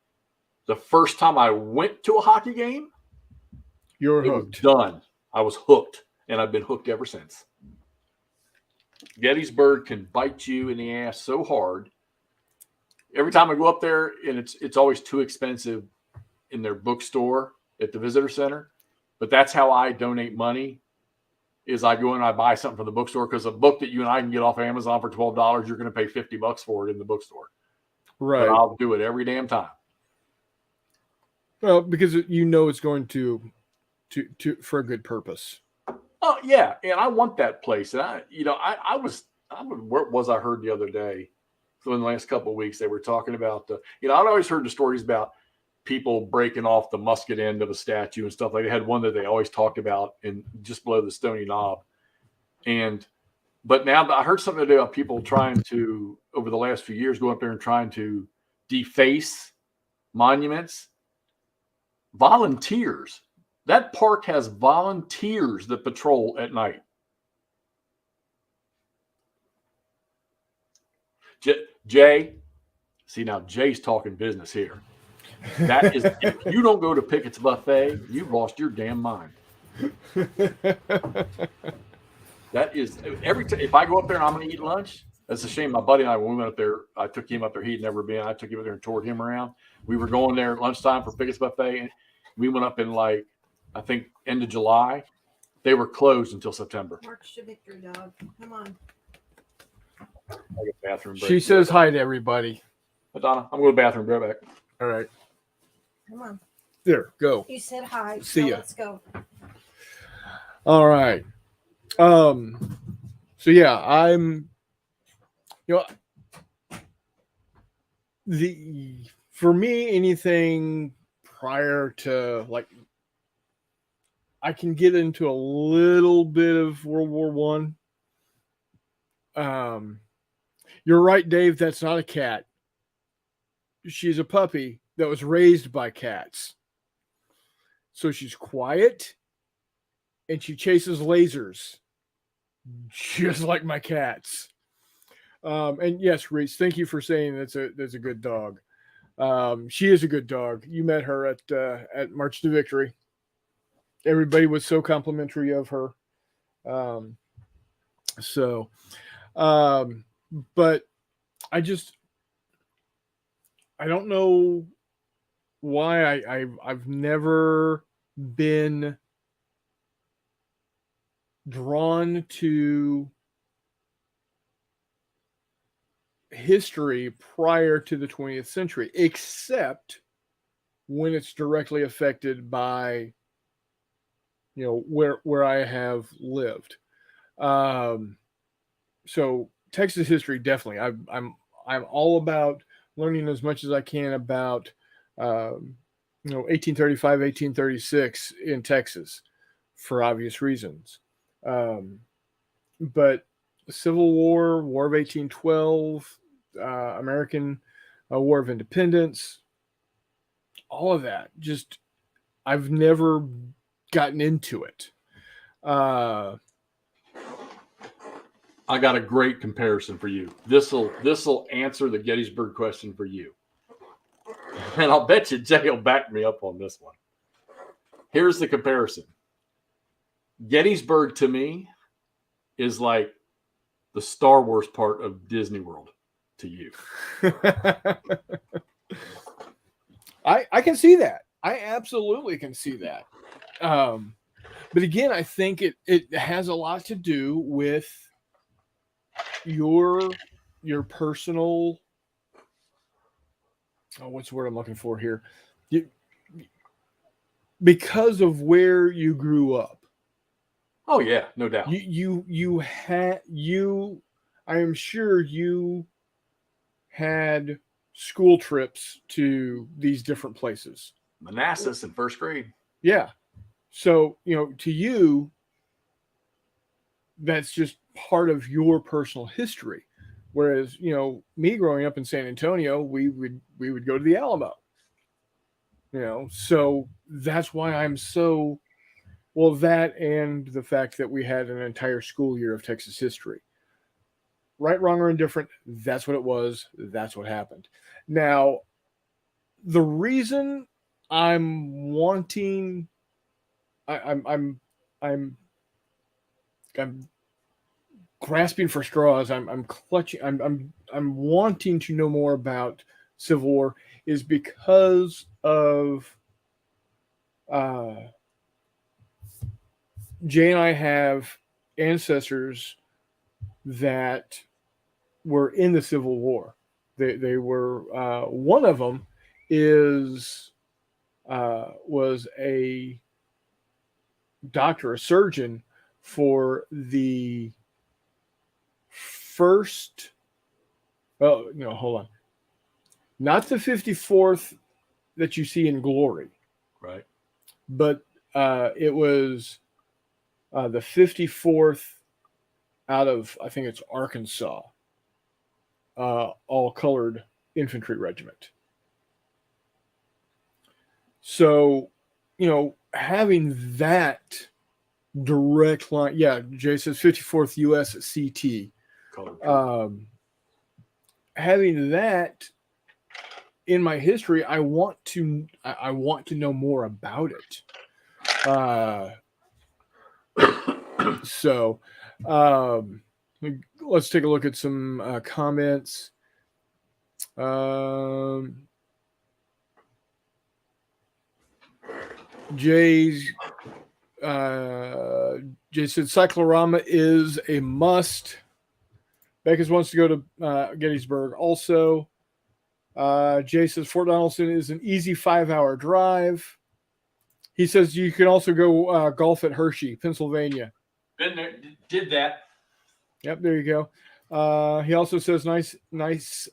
The first time I went to a hockey game, you were hooked. Done. I was hooked, and I've been hooked ever since. Gettysburg can bite you in the ass so hard. Every time I go up there, and it's always too expensive, in their bookstore at the visitor center. But that's how I donate money. Is I go in and I buy something from the bookstore, because a book that you and I can get off Amazon for $12, you're going to pay $50 for it in the bookstore. Right. But I'll do it every damn time. Well, because it's going to for a good purpose. Oh yeah, and I want that place. And I heard the other day. So in the last couple of weeks, they were talking about I'd always heard the stories about people breaking off the musket end of a statue and stuff. Like they had one that they always talked about in just below the Stony Knob. But now I heard something today about people trying to, over the last few years, go up there and trying to deface monuments. Volunteers. That park has volunteers that patrol at night. Jay, see now Jay's talking business here. That is, if you don't go to Pickett's Buffet, you've lost your damn mind. That is if I go up there and I'm going to eat lunch, that's a shame. My buddy and I, when we went up there, I took him up there. He'd never been. I took him up there and toured him around. We were going there at lunchtime for Pickett's Buffet, and we went up in I think end of July. They were closed until September. March to victory, dog. Come on. I get bathroom break. She says hi to everybody. Donna, I'm going to the bathroom. Be right back. All right. Come on. There, go. You said hi. See ya. Let's go. All right. So yeah, I'm, for me, anything prior to I can get into a little bit of World War I. You're right, Dave. That's not a cat. She's a puppy that was raised by cats. So she's quiet and she chases lasers just like my cats. And yes, Reese, thank you for saying that's a good dog. She is a good dog. You met her at March to Victory. Everybody was so complimentary of her. But I don't know why I've never been drawn to history prior to the 20th century, except when it's directly affected by where I have lived. So Texas history, definitely. I'm all about learning as much as I can about 1835, 1836 in Texas, for obvious reasons. But Civil War, War of 1812, American War of Independence, all of that. Just, I've never gotten into it. I got a great comparison for you. This'll answer the Gettysburg question for you. And I'll bet you Jay will back me up on this one. Here's the comparison. Gettysburg to me is like the Star Wars part of Disney World to you. I can see that. I absolutely can see that. But again, I think it has a lot to do with your personal, what's the word I'm looking for here? Because of where you grew up. Oh yeah, no doubt. I am sure you had school trips to these different places. Manassas in first grade. Yeah. So, to you, that's just part of your personal history. Whereas, me growing up in San Antonio, we would go to the Alamo. So that's why I'm so, well, that and the fact that we had an entire school year of Texas history. Right, wrong, or indifferent, that's what it was. That's what happened. Now, the reason I'm wanting, I'm grasping for straws. I'm clutching. I'm wanting to know more about Civil War is because of Jay and I have ancestors that were in the Civil War. They were one of them was a doctor, a surgeon for the first. Oh no, hold on. Not the 54th that you see in Glory, Right. but it was the 54th out of, I think it's Arkansas, all colored infantry regiment. So, having that direct line, yeah, Jay says 54th U.S. CT. Having that in my history, I want to know more about it. So, let's take a look at some comments. Jay said Cyclorama is a must. Beckus wants to go to Gettysburg also. Jay says Fort Donelson is an easy 5-hour drive. He says you can also go golf at Hershey, Pennsylvania. Been there, did that. Yep, there you go. He also says nice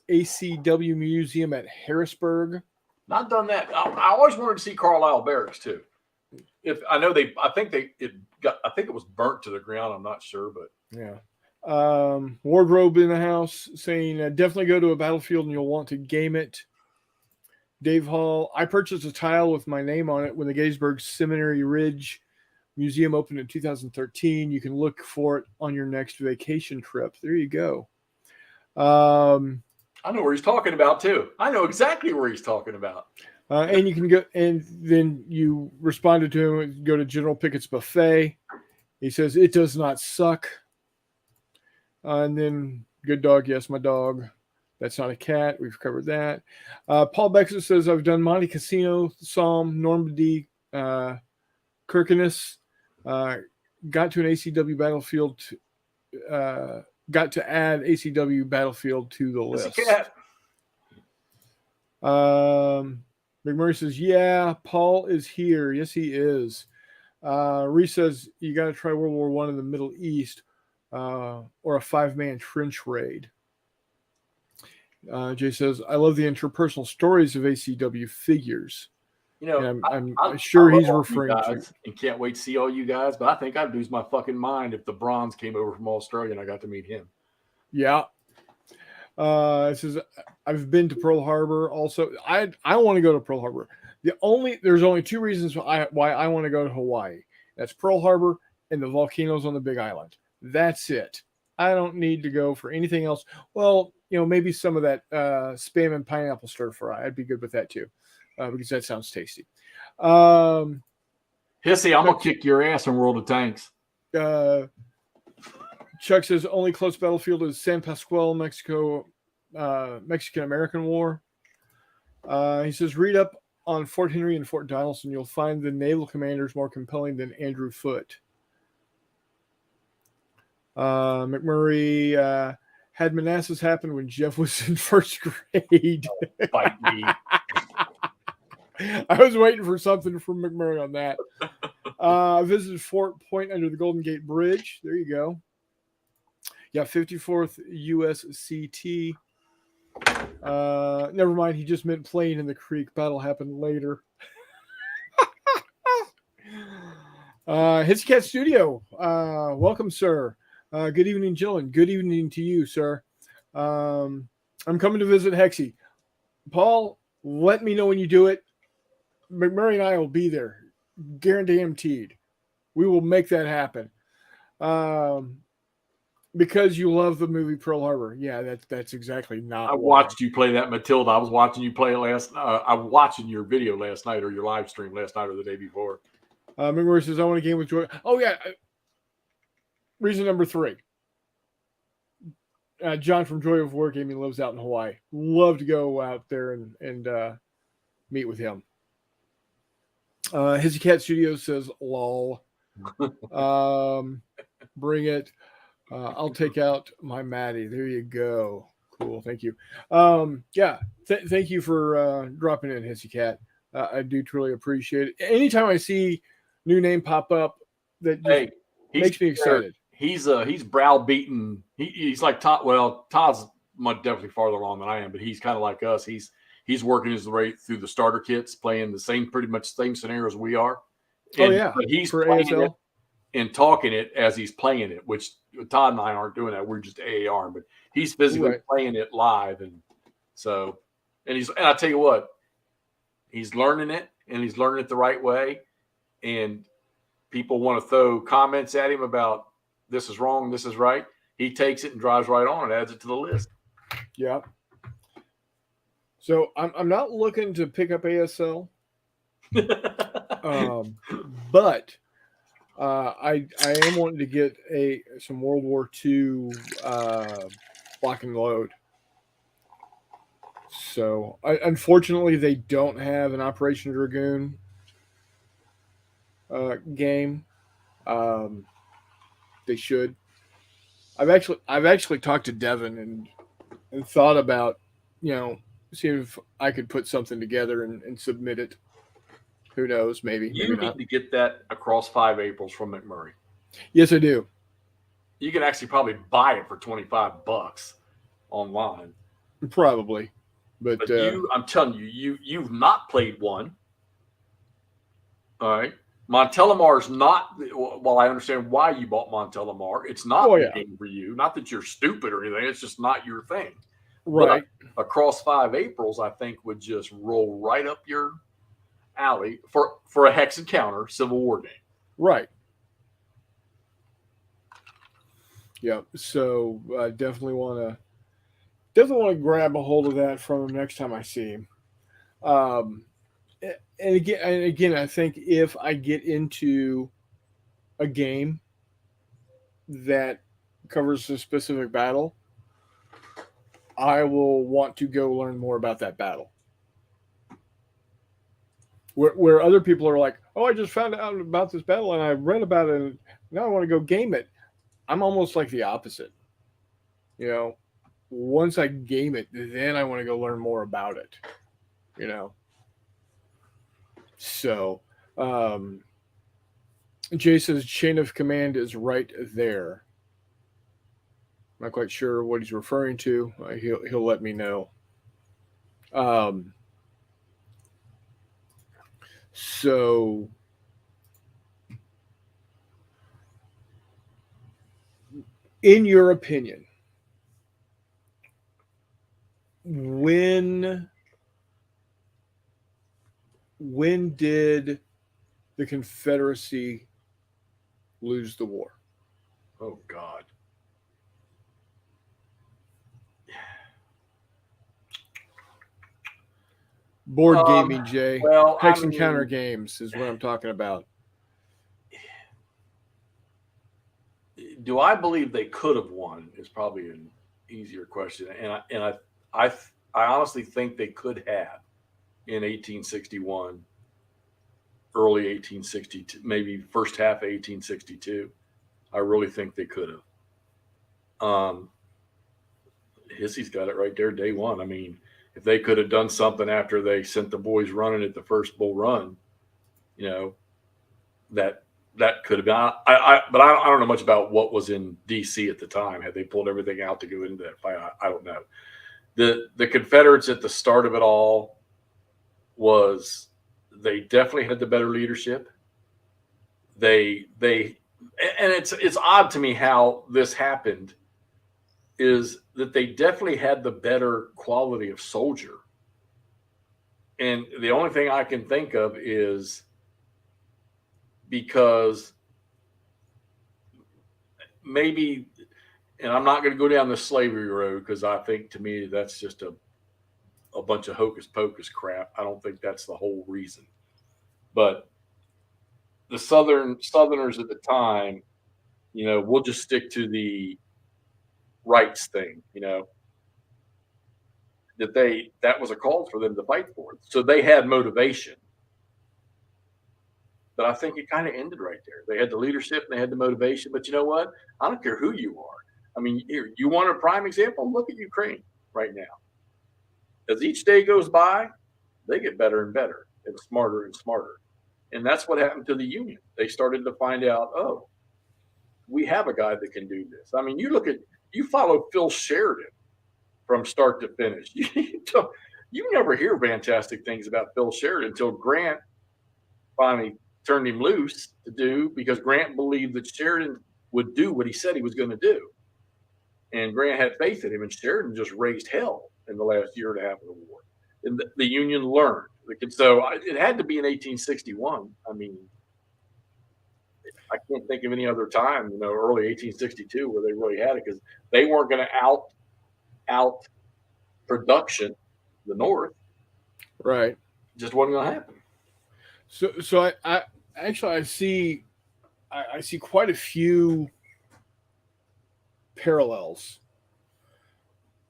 ACW museum at Harrisburg. Not done that. I always wanted to see Carlisle Barracks too. I think it was burnt to the ground. I'm not sure, but yeah. Wardrobe in the house saying definitely go to a battlefield and you'll want to game it. Dave Hall, I purchased a tile with my name on it when the Gettysburg Seminary Ridge Museum opened in 2013. You can look for it on your next vacation trip. There you go. I know where he's talking about too. I know exactly where he's talking about. And you can go, and then you responded to him, go to General Pickett's Buffet. He says, it does not suck. And then, good dog, yes, my dog. That's not a cat. We've covered that. Paul Bexer says, I've done Monte Cassino, Somme, Normandy, Kirkenes. Got to an ACW battlefield. Got to add ACW battlefield to the list. McMurray says, yeah, Paul is here. Yes, he is. Reese says, you got to try World War I in the Middle East or a 5-man trench raid. Jay says, I love the interpersonal stories of ACW figures. I'm sure he's referring to. And can't wait to see all you guys, but I think I'd lose my fucking mind if the Bronze came over from Australia and I got to meet him. Yeah. It says, I've been to Pearl Harbor also. I want to go to Pearl Harbor. There's only 2 reasons why I want to go to Hawaii. That's Pearl Harbor and the volcanoes on the Big Island. That's it. I don't need to go for anything else. Well, maybe some of that spam and pineapple stir fry. I'd be good with that too, because that sounds tasty. Hissy, I'm going to kick your ass in World of Tanks. Chuck says only close battlefield is San Pasqual, Mexico, Mexican-American War. He says, read up on Fort Henry and Fort Donelson. You'll find the naval commanders more compelling than Andrew Foote. McMurray had Manassas happen when Jeff was in first grade. Bite me. I was waiting for something from McMurray on that. I visited Fort Point under the Golden Gate Bridge. There you go. Yeah, 54th USCT. Never mind. He just meant playing in the creek. Battle happened later. Hitsy Cat Studio. Welcome, sir. Good evening, gentlemen. Good evening to you, sir. I'm coming to visit Hexy. Paul, let me know when you do it. McMurray and I will be there. Guaranteed. We will make that happen. Because you love the movie Pearl Harbor. Yeah, that's exactly not. I watched you play that Matilda. I was watching you play it I was watching your video last night or your live stream last night or the day before. McMurray says, I want a game with Joy. Oh, yeah. Reason number 3. John from Joy of War Gaming lives out in Hawaii. Love to go out there and meet with him. Hizzy Cat Studios says, lol. Bring it. I'll take out my Maddie. There you go. Cool. Thank you. Yeah. Thank you for dropping in, Hissy Cat. I do truly appreciate it. Anytime I see new name pop up, that just makes me excited. He's browbeaten. He's like Todd. Well, Todd's definitely farther along than I am, but he's kind of like us. He's working his way through the starter kits, playing the pretty much same scenarios we are. And, but he's for playing ASL it and talking it as he's playing it, which Todd and I aren't doing that. We're just AAR, but he's physically playing it live, and I tell you what, he's learning it, and he's learning it the right way, and people want to throw comments at him about this is wrong, this is right. He takes it and drives right on and adds it to the list. Yeah. So I'm not looking to pick up ASL, but I am wanting to get some World War II block and load. So unfortunately, they don't have an Operation Dragoon game. They should. I've actually talked to Devin and thought about, seeing if I could put something together and submit it. Who knows? Maybe. You maybe need not. to get that across 5 Aprils from McMurray. Yes, I do. You can actually probably buy it for $25 online. Probably, but I'm telling you, you've not played one. All right, Montelamar's not. Well, I understand why you bought Montelamar. It's not the game for you. Not that you're stupid or anything. It's just not your thing. Right. But across 5 Aprils, I think would just roll right up your alley for a hex encounter Civil War game. Right. Yeah. So I definitely want to grab a hold of that from him next time I see him. And again, I think if I get into a game that covers a specific battle, I will want to go learn more about that battle. Where other people are like, oh, I just found out about this battle and I read about it and now I want to go game it. I'm almost like the opposite. Once I game it, then I want to go learn more about it. So, Jay says chain of command is right there. Not quite sure what he's referring to. He'll let me know. So in your opinion, when did the Confederacy lose the war? Oh God. Board gaming, Jay. Well, Hex encounter games is what I'm talking about. Do I believe they could have won? Is probably an easier question, and I honestly think they could have in 1861, early 1862, maybe first half of 1862. I really think they could have. Hissy's got it right there, day one. I mean, if they could have done something after they sent the boys running at the first bull run, that could have been. But I don't know much about what was in D.C. at the time. Had they pulled everything out to go into that fight? I don't know. The Confederates at the start of it all they definitely had the better leadership. And it's odd to me how this happened. Is that they definitely had the better quality of soldier. And the only thing I can think of is because maybe, and I'm not going to go down the slavery road because I think to me that's just a bunch of hocus pocus crap. I don't think that's the whole reason. But the Southerners at the time, we'll just stick to the rights thing, that was a cause for them to fight for. So they had motivation. But I think it kind of ended right there. They had the leadership and they had the motivation. But you know what? I don't care who you are. I mean, here, you want a prime example? Look at Ukraine right now. As each day goes by, they get better and better and smarter and smarter. And that's what happened to the Union. They started to find out, oh, we have a guy that can do this. I mean, you follow Phil Sheridan from start to finish. You never hear fantastic things about Phil Sheridan until Grant finally turned him loose to do, because Grant believed that Sheridan would do what he said he was going to do. And Grant had faith in him, and Sheridan just raised hell in the last year and a half of the war. And the Union learned. So it had to be in 1861. I mean, I can't think of any other time, early 1862 where they really had it, because they weren't going to out production the North. Right. It just wasn't going to happen. So I actually I see quite a few parallels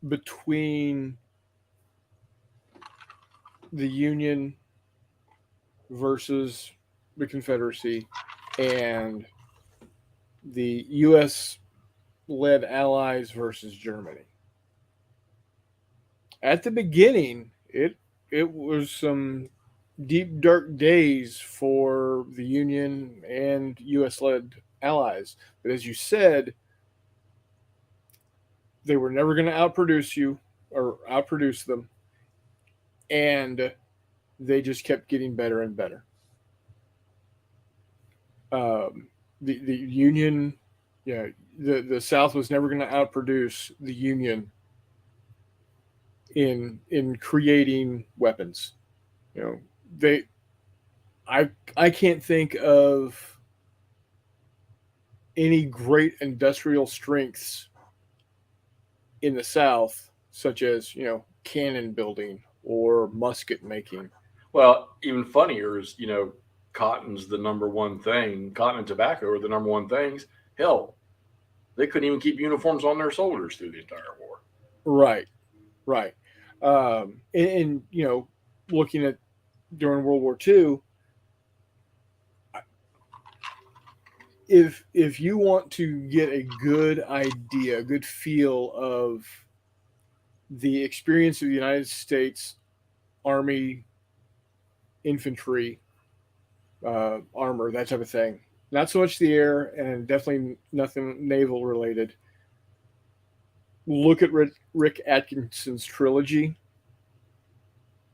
between the Union versus the Confederacy and the U.S. led Allies versus Germany. At the beginning, it was some deep, dark days for the Union and U.S. led Allies. But as you said, they were never going to outproduce you or outproduce them. And they just kept getting better and better. The Union, the South was never going to outproduce the Union in creating weapons. I can't think of any great industrial strengths in the South, such as cannon building or musket making. Well, even funnier is, cotton's the number one thing. Cotton and tobacco are the number one things. Hell, they couldn't even keep uniforms on their soldiers through the entire war. Right. And looking at during World War II, if you want to get a good idea, a good feel of the experience of the United States Army infantry, armor, that type of thing, not so much the air, and definitely nothing naval related, look at Rick Atkinson's trilogy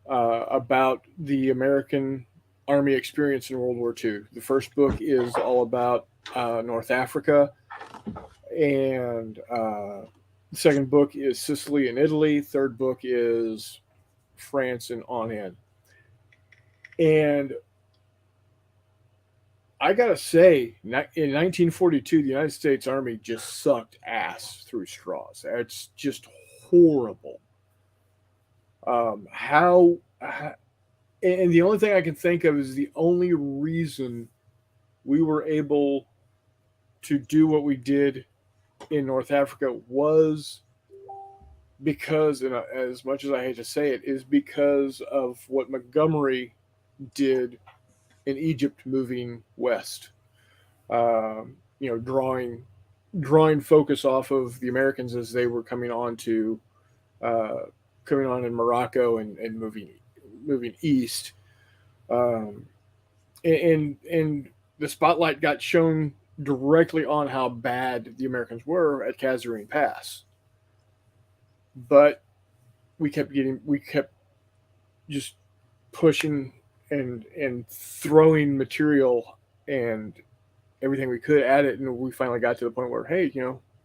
about the American Army experience in World War II. The first book is all about North Africa, and the second book is Sicily and Italy. Third book is France and on in. And I gotta say, in 1942, the United States Army just sucked ass through straws. It's just horrible. And the only thing I can think of is the only reason we were able to do what we did in North Africa was because, and as much as I hate to say it, is because of what Montgomery did in Egypt, moving west. Drawing focus off of the Americans as they were coming on in Morocco and moving east. And the spotlight got shown directly on how bad the Americans were at Kasserine Pass. But we kept just pushing and throwing material and everything we could at it, and we finally got to the point where, hey,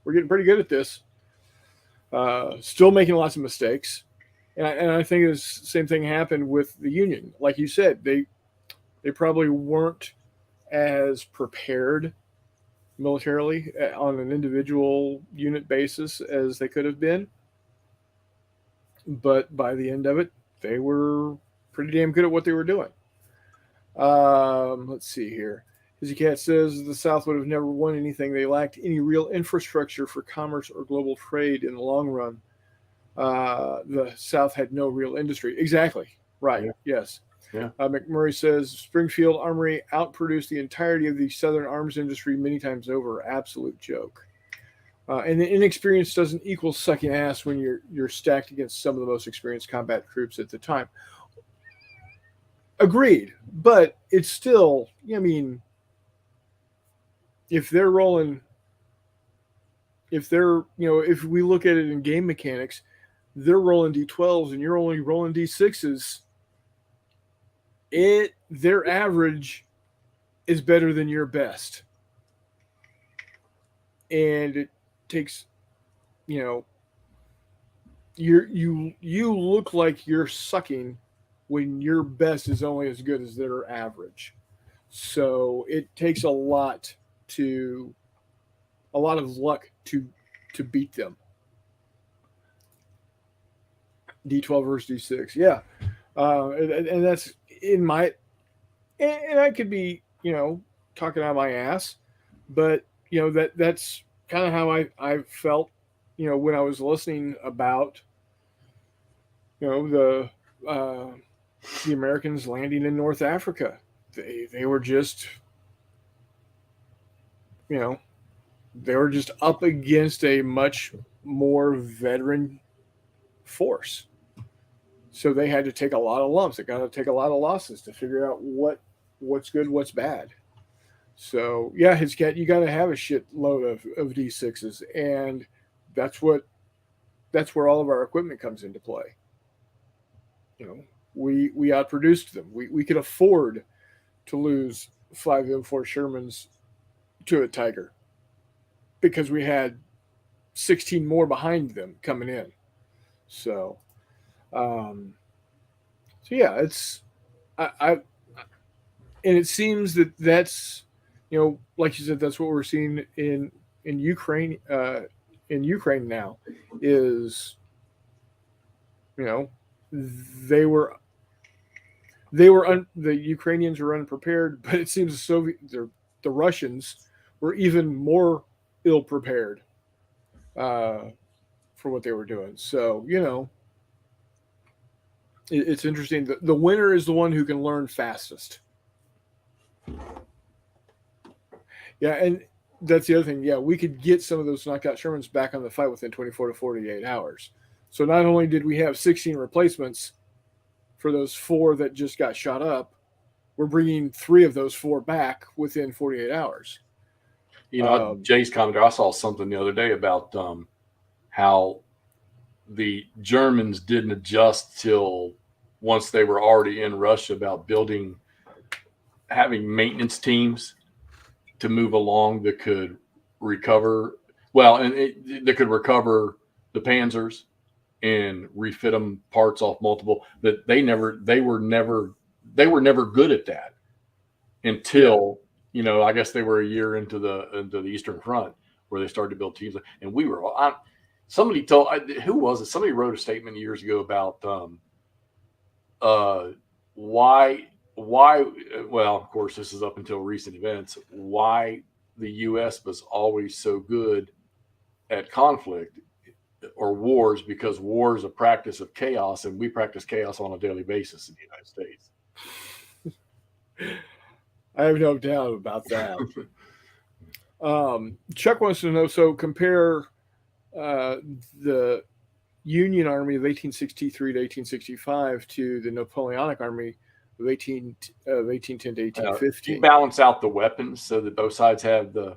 we're getting pretty good at this. Still making lots of mistakes, and I think the same thing happened with the Union. Like you said, they probably weren't as prepared militarily on an individual unit basis as they could have been, but by the end of it, they were pretty damn good at what they were doing. Let's see here. Hizzy Cat says the South would have never won anything. They lacked any real infrastructure for commerce or global trade in the long run. The South had no real industry. Exactly. Right. Yeah. Yes. Yeah. McMurray says Springfield Armory outproduced the entirety of the Southern arms industry many times over. Absolute joke. And the inexperience doesn't equal sucking ass when you're stacked against some of the most experienced combat troops at the time. Agreed, but it's still. I mean, if they're rolling, if we look at it in game mechanics, they're rolling d12s and you're only rolling d6s. Their average is better than your best, and it takes, you look like you're sucking when your best is only as good as their average. So it takes a lot of luck to beat them. D12 versus D6, yeah, and that's in my, and I could be talking out of my ass, but that's kind of how I felt when I was listening about the Americans landing in North Africa. They were just they were just up against a much more veteran force. So they had to take a lot of lumps. They got to take a lot of losses to figure out what's good, what's bad. So yeah, you got to have a shitload of D6s, and that's where all of our equipment comes into play. We outproduced them. We could afford to lose 5 M4 Shermans to a Tiger because we had 16 more behind them coming in. So yeah, it's I and it seems that's like you said, that's what we're seeing in Ukraine. In Ukraine now is they were the Ukrainians were unprepared, but it seems the Russians were even more ill prepared for what they were doing. So it's interesting. The winner is the one who can learn fastest. Yeah, and that's the other thing. Yeah, we could get some of those knockout Shermans back on the fight within 24 to 48 hours. So not only did we have 16 replacements for those 4 that just got shot up, we're bringing 3 of those 4 back within 48 hours. Jay's commenter, I saw something the other day about how the Germans didn't adjust till once they were already in Russia about having maintenance teams to move along that could recover that could recover the Panzers and refit them parts off multiple. That they were never good at that until I guess they were a year into the Eastern Front where they started to build teams. And we were somebody told, who was it? Somebody wrote a statement years ago about why. Well, of course, this is up until recent events. Why the U.S. was always so good at conflict or wars, because war is a practice of chaos, and we practice chaos on a daily basis in the United States. I have no doubt about that. Chuck wants to know, so compare the Union Army of 1863 to 1865 to the Napoleonic Army of 1810 to 1850. You balance out the weapons so that both sides have the,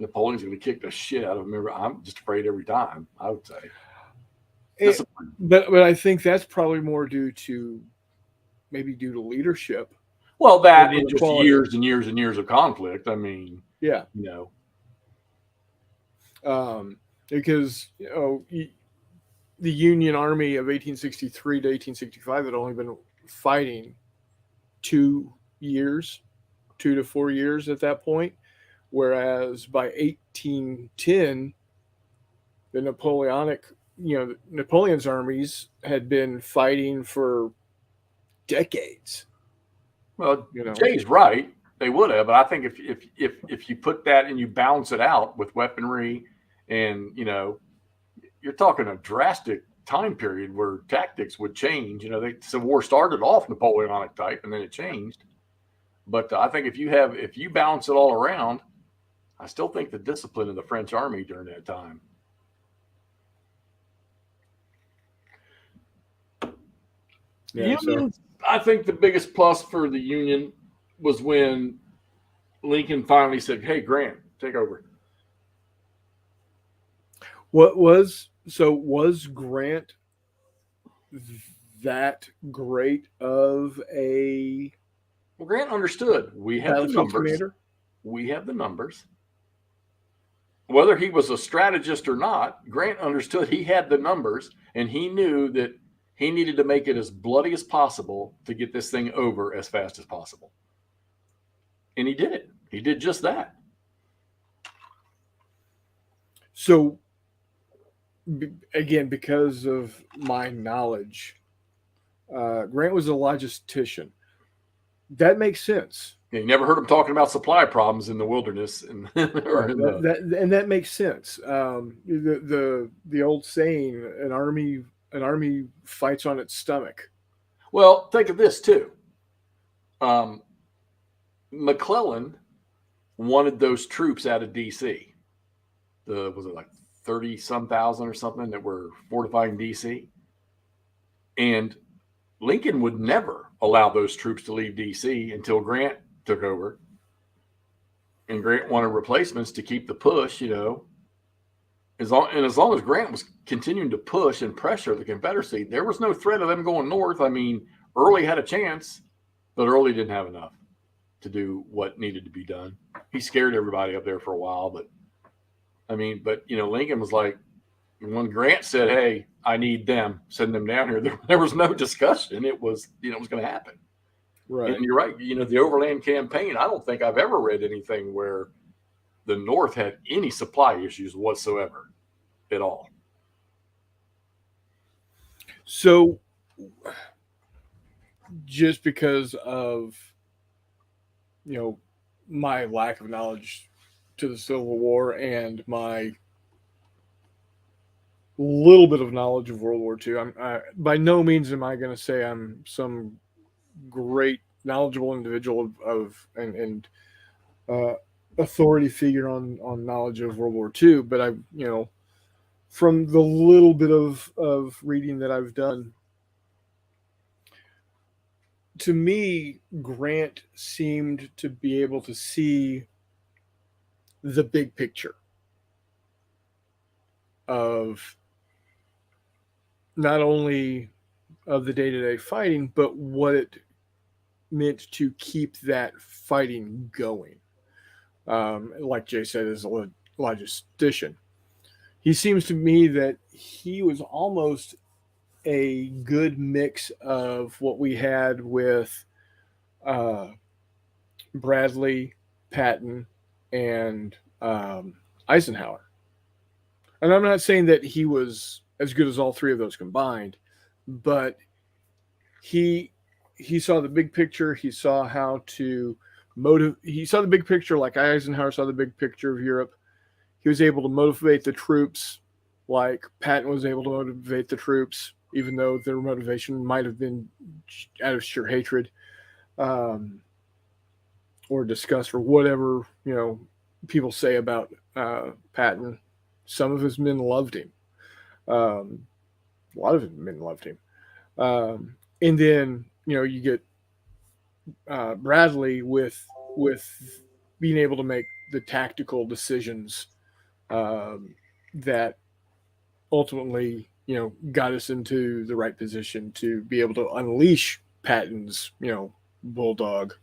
Napoleon's going to kick the shit out of them. Remember, I'm just afraid every time, I would say. But I think that's probably more due to leadership. Well, that and just years and years and years of conflict. I mean, yeah, because the Union Army of 1863 to 1865 had only been fighting 2 to 4 years at that point, whereas by 1810, the Napoleon's armies had been fighting for decades. Well, Jay's right. They would have, but I think if you put that and you balance it out with weaponry, and you're talking a drastic time period where tactics would change. You know, the Civil War started off Napoleonic type, and then it changed. But I think if you balance it all around, I still think the discipline of the French army during that time. Yeah, Union, I think the biggest plus for the Union was when Lincoln finally said, "Hey, Grant, take over." was Grant that great of a Well, Grant understood. We have the battlefield numbers. commander? We have the numbers. Whether he was a strategist or not, Grant understood he had the numbers, and he knew that he needed to make it as bloody as possible to get this thing over as fast as possible. And he did it. He did just that. So, again, because of my knowledge, Grant was a logistician. That makes sense. You never heard him talking about supply problems in the wilderness, and that makes sense. The old saying, an army fights on its stomach. Well, think of this too. McClellan wanted those troops out of D.C. Was it like 30-some thousand or something that were fortifying D.C.? And Lincoln would never allow those troops to leave D.C. until Grant took over. And Grant wanted replacements to keep the push, you know. As long as Grant was continuing to push and pressure the Confederacy, there was no threat of them going north. I mean, Early had a chance, but Early didn't have enough to do what needed to be done. He scared everybody up there for a while, but Lincoln was like, when Grant said, "Hey, I need them, send them down here," there was no discussion. It was going to happen. Right. And you're right. The Overland Campaign, I don't think I've ever read anything where the North had any supply issues whatsoever at all. So, just because of, my lack of knowledge to the Civil War and my little bit of knowledge of World War II, by no means am I going to say I'm some great knowledgeable individual and authority figure on knowledge of World War II, but from the little bit of reading that I've done, to me, Grant seemed to be able to see the big picture of not only of the day-to-day fighting, but what it meant to keep that fighting going. Like Jay said, as a logistician, he seems to me that he was almost a good mix of what we had with Bradley, Patton, and Eisenhower. And I'm not saying that he was as good as all three of those combined, but he saw the big picture. He saw how to he saw the big picture like Eisenhower saw the big picture of Europe. He was able to motivate the troops like Patton was able to motivate the troops, even though their motivation might have been out of sheer hatred or disgust or whatever, people say about Patton. Some of his men loved him. A lot of his men loved him. And then, you get Bradley with being able to make the tactical decisions that ultimately, got us into the right position to be able to unleash Patton's, bulldog.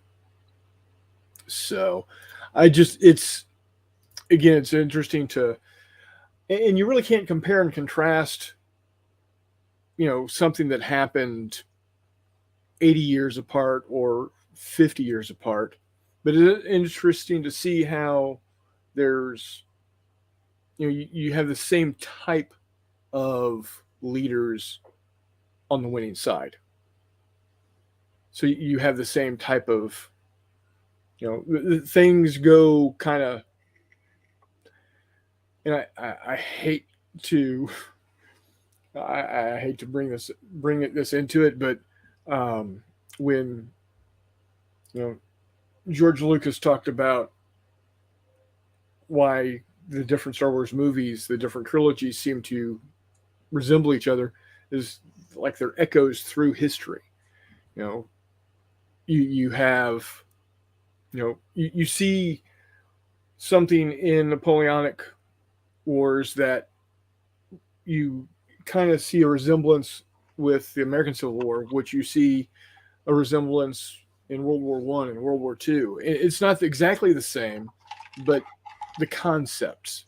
So it's interesting and you really can't compare and contrast, something that happened 80 years apart or 50 years apart. But it's interesting to see how there's, you have the same type of leaders on the winning side. So you have the same type of, things go kind of, and I hate to I hate to bring this into it, but when George Lucas talked about why the different Star Wars movies, the different trilogies seem to resemble each other, is like they're echoes through history. You know, you have, you see something in Napoleonic Wars that you kind of see a resemblance with the American Civil War, which you see a resemblance in World War One and World War Two. It's not exactly the same, but the concepts,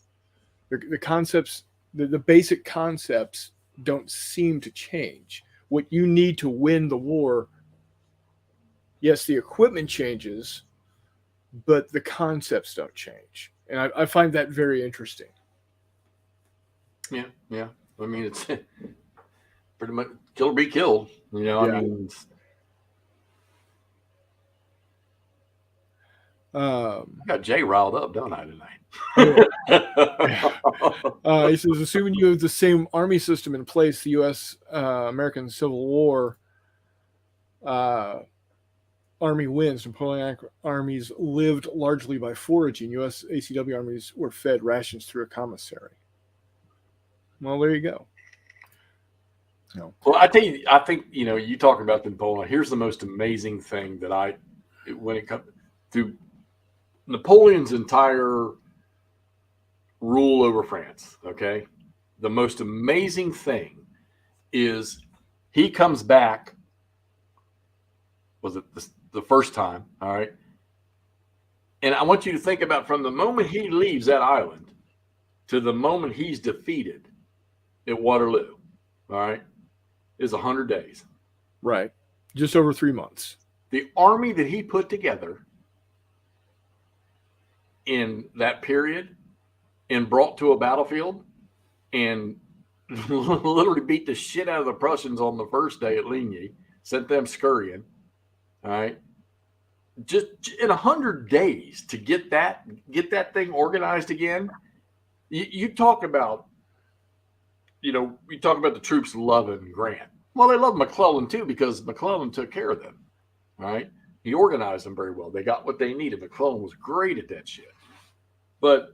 the concepts, the basic concepts don't seem to change. What you need to win the war, yes, the equipment changes, but the concepts don't change. And I find that very interesting. Yeah. I mean, it's pretty much kill or be killed. Yeah. I mean, I got Jay riled up, don't I, tonight? He says, assuming you have the same army system in place, the U.S. American Civil War army wins. Napoleonic armies lived largely by foraging. U.S. ACW armies were fed rations through a commissary. Well, there you go. Well, I think you talk about the Napoleon. Here's the most amazing thing that when it comes to Napoleon's entire rule over France, okay? The most amazing thing is he comes back, was it the first time, all right? And I want you to think about from the moment he leaves that island to the moment he's defeated at Waterloo, all right, is 100 days. Right. Just over 3 months. The army that he put together in that period and brought to a battlefield and literally beat the shit out of the Prussians on the first day at Ligny, sent them scurrying. All right. Just in 100 days to get that thing organized again. You talk about, we talk about the troops loving Grant. Well, they love McClellan too, because McClellan took care of them. All right. He organized them very well. They got what they needed. McClellan was great at that shit. But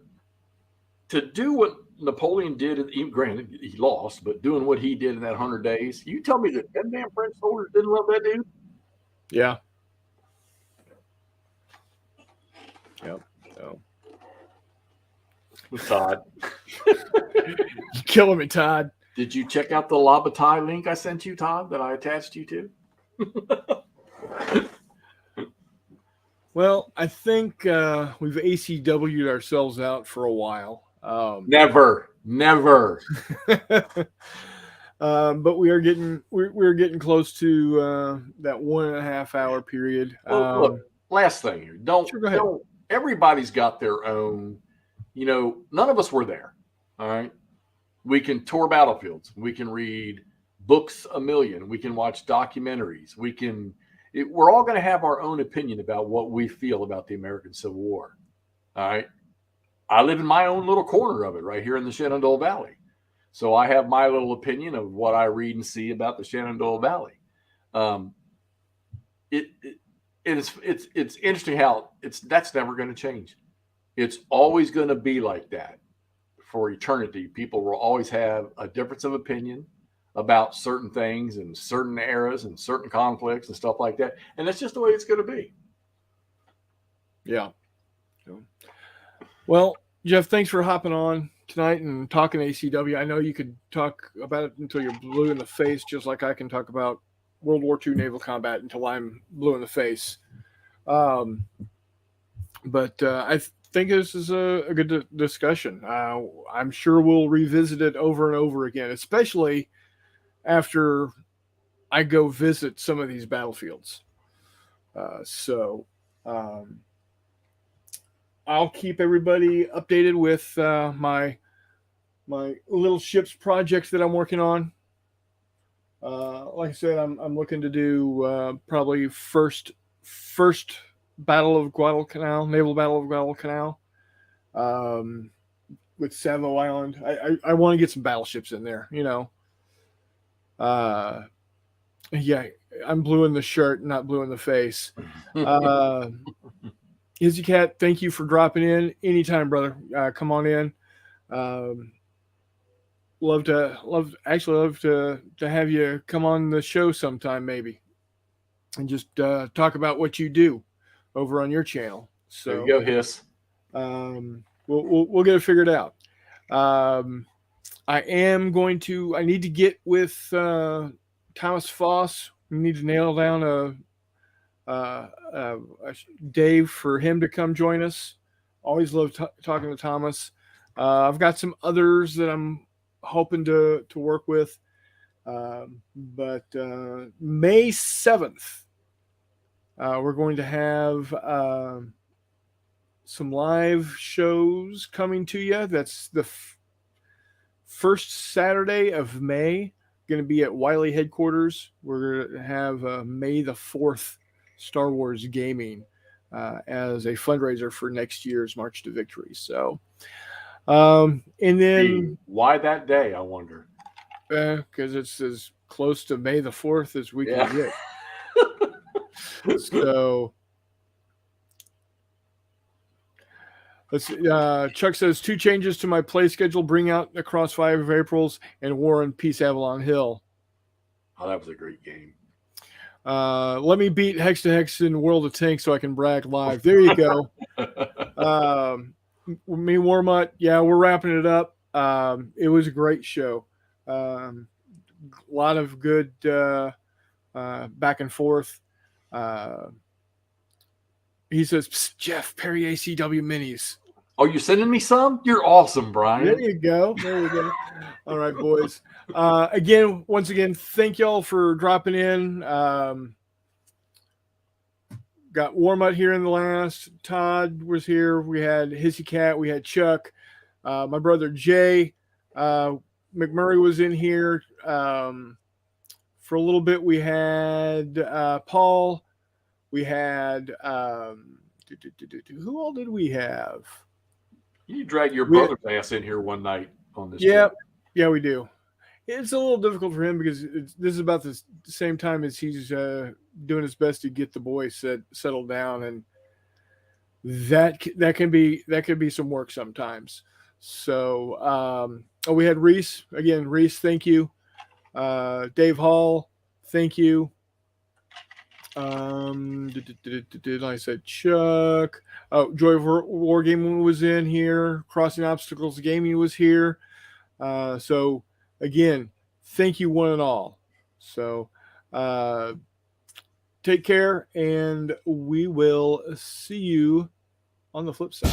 to do what Napoleon did, even granted he lost, but doing what he did in that 100 days, you tell me that damn French soldiers didn't love that dude? Yeah. Yep. So. Todd. You're killing me, Todd. Did you check out the La Bataille link I sent you, Todd, that I attached you to? Well, I think we've ACW'd ourselves out for a while. Never. But we're getting close to that 1.5 hour period. Well, look, last thing here. Don't everybody's got their own, none of us were there. All right. We can tour battlefields. We can read books a million. We can watch documentaries. We're all going to have our own opinion about what we feel about the American Civil War. All right. I live in my own little corner of it right here in the Shenandoah Valley. So I have my little opinion of what I read and see about the Shenandoah Valley. It's interesting how that's never going to change. It's always going to be like that for eternity. People will always have a difference of opinion about certain things and certain eras and certain conflicts and stuff like that. And that's just the way it's going to be. Yeah. Well, Jeff, thanks for hopping on tonight and talking ACW. I know you could talk about it until you're blue in the face, just like I can talk about World War II naval combat until I'm blue in the face. But I think this is a good discussion. I'm sure we'll revisit it over and over again, especially after I go visit some of these battlefields. I'll keep everybody updated with my little ships projects that I'm working on. Like I said, I'm looking to do probably first Battle of Guadalcanal, Naval Battle of Guadalcanal, with Savo Island. I want to get some battleships in there, Yeah, I'm blue in the shirt, not blue in the face. Izzy Cat, thank you for dropping in anytime, brother. Come on in. Um, love to have you come on the show sometime, maybe, and just talk about what you do over on your channel. There you So go, Hiss. we'll get it figured out. I need to get with Thomas Foss. We need to nail down a Dave for him to come join us. Always love talking to Thomas. I've got some others that I'm hoping to work with. But May 7th, we're going to have some live shows coming to you. That's the first Saturday of May. Going to be at Wiley headquarters. We're going to have May the 4th Star Wars gaming as a fundraiser for next year's March to Victory. So, and then why that day? I wonder. Because it's as close to May the 4th as we can get. So, let's see. Chuck says 2 changes to my play schedule: bring out Across 5 Aprils and War and Peace Avalon Hill. Oh, that was a great game. Let me beat Hex to Hex in World of Tanks so I can brag live. There you go. Me and Warmut, yeah, we're wrapping it up. It was a great show. A lot of good back and forth. He says, Jeff, Perry ACW minis. Oh, you sending me some? You're awesome, Brian. There you go. All right, boys. Once again, thank y'all for dropping in. Got Warmut here in the last. Todd was here. We had Hissy Cat. We had Chuck. My brother Jay McMurray was in here. For a little bit, we had Paul. We had who all did we have? You dragged your brother's ass in here one night on this. Yeah, we do. It's a little difficult for him because this is about the same time as he's doing his best to get the boys settled down, and that can be some work sometimes. So we had Reese again. Reese, thank you. Dave Hall, thank you. I said Chuck. Oh, Joy of Wargaming was in here. Crossing Obstacles Gaming was here. So again, thank you one and all. So take care, and we will see you on the flip side.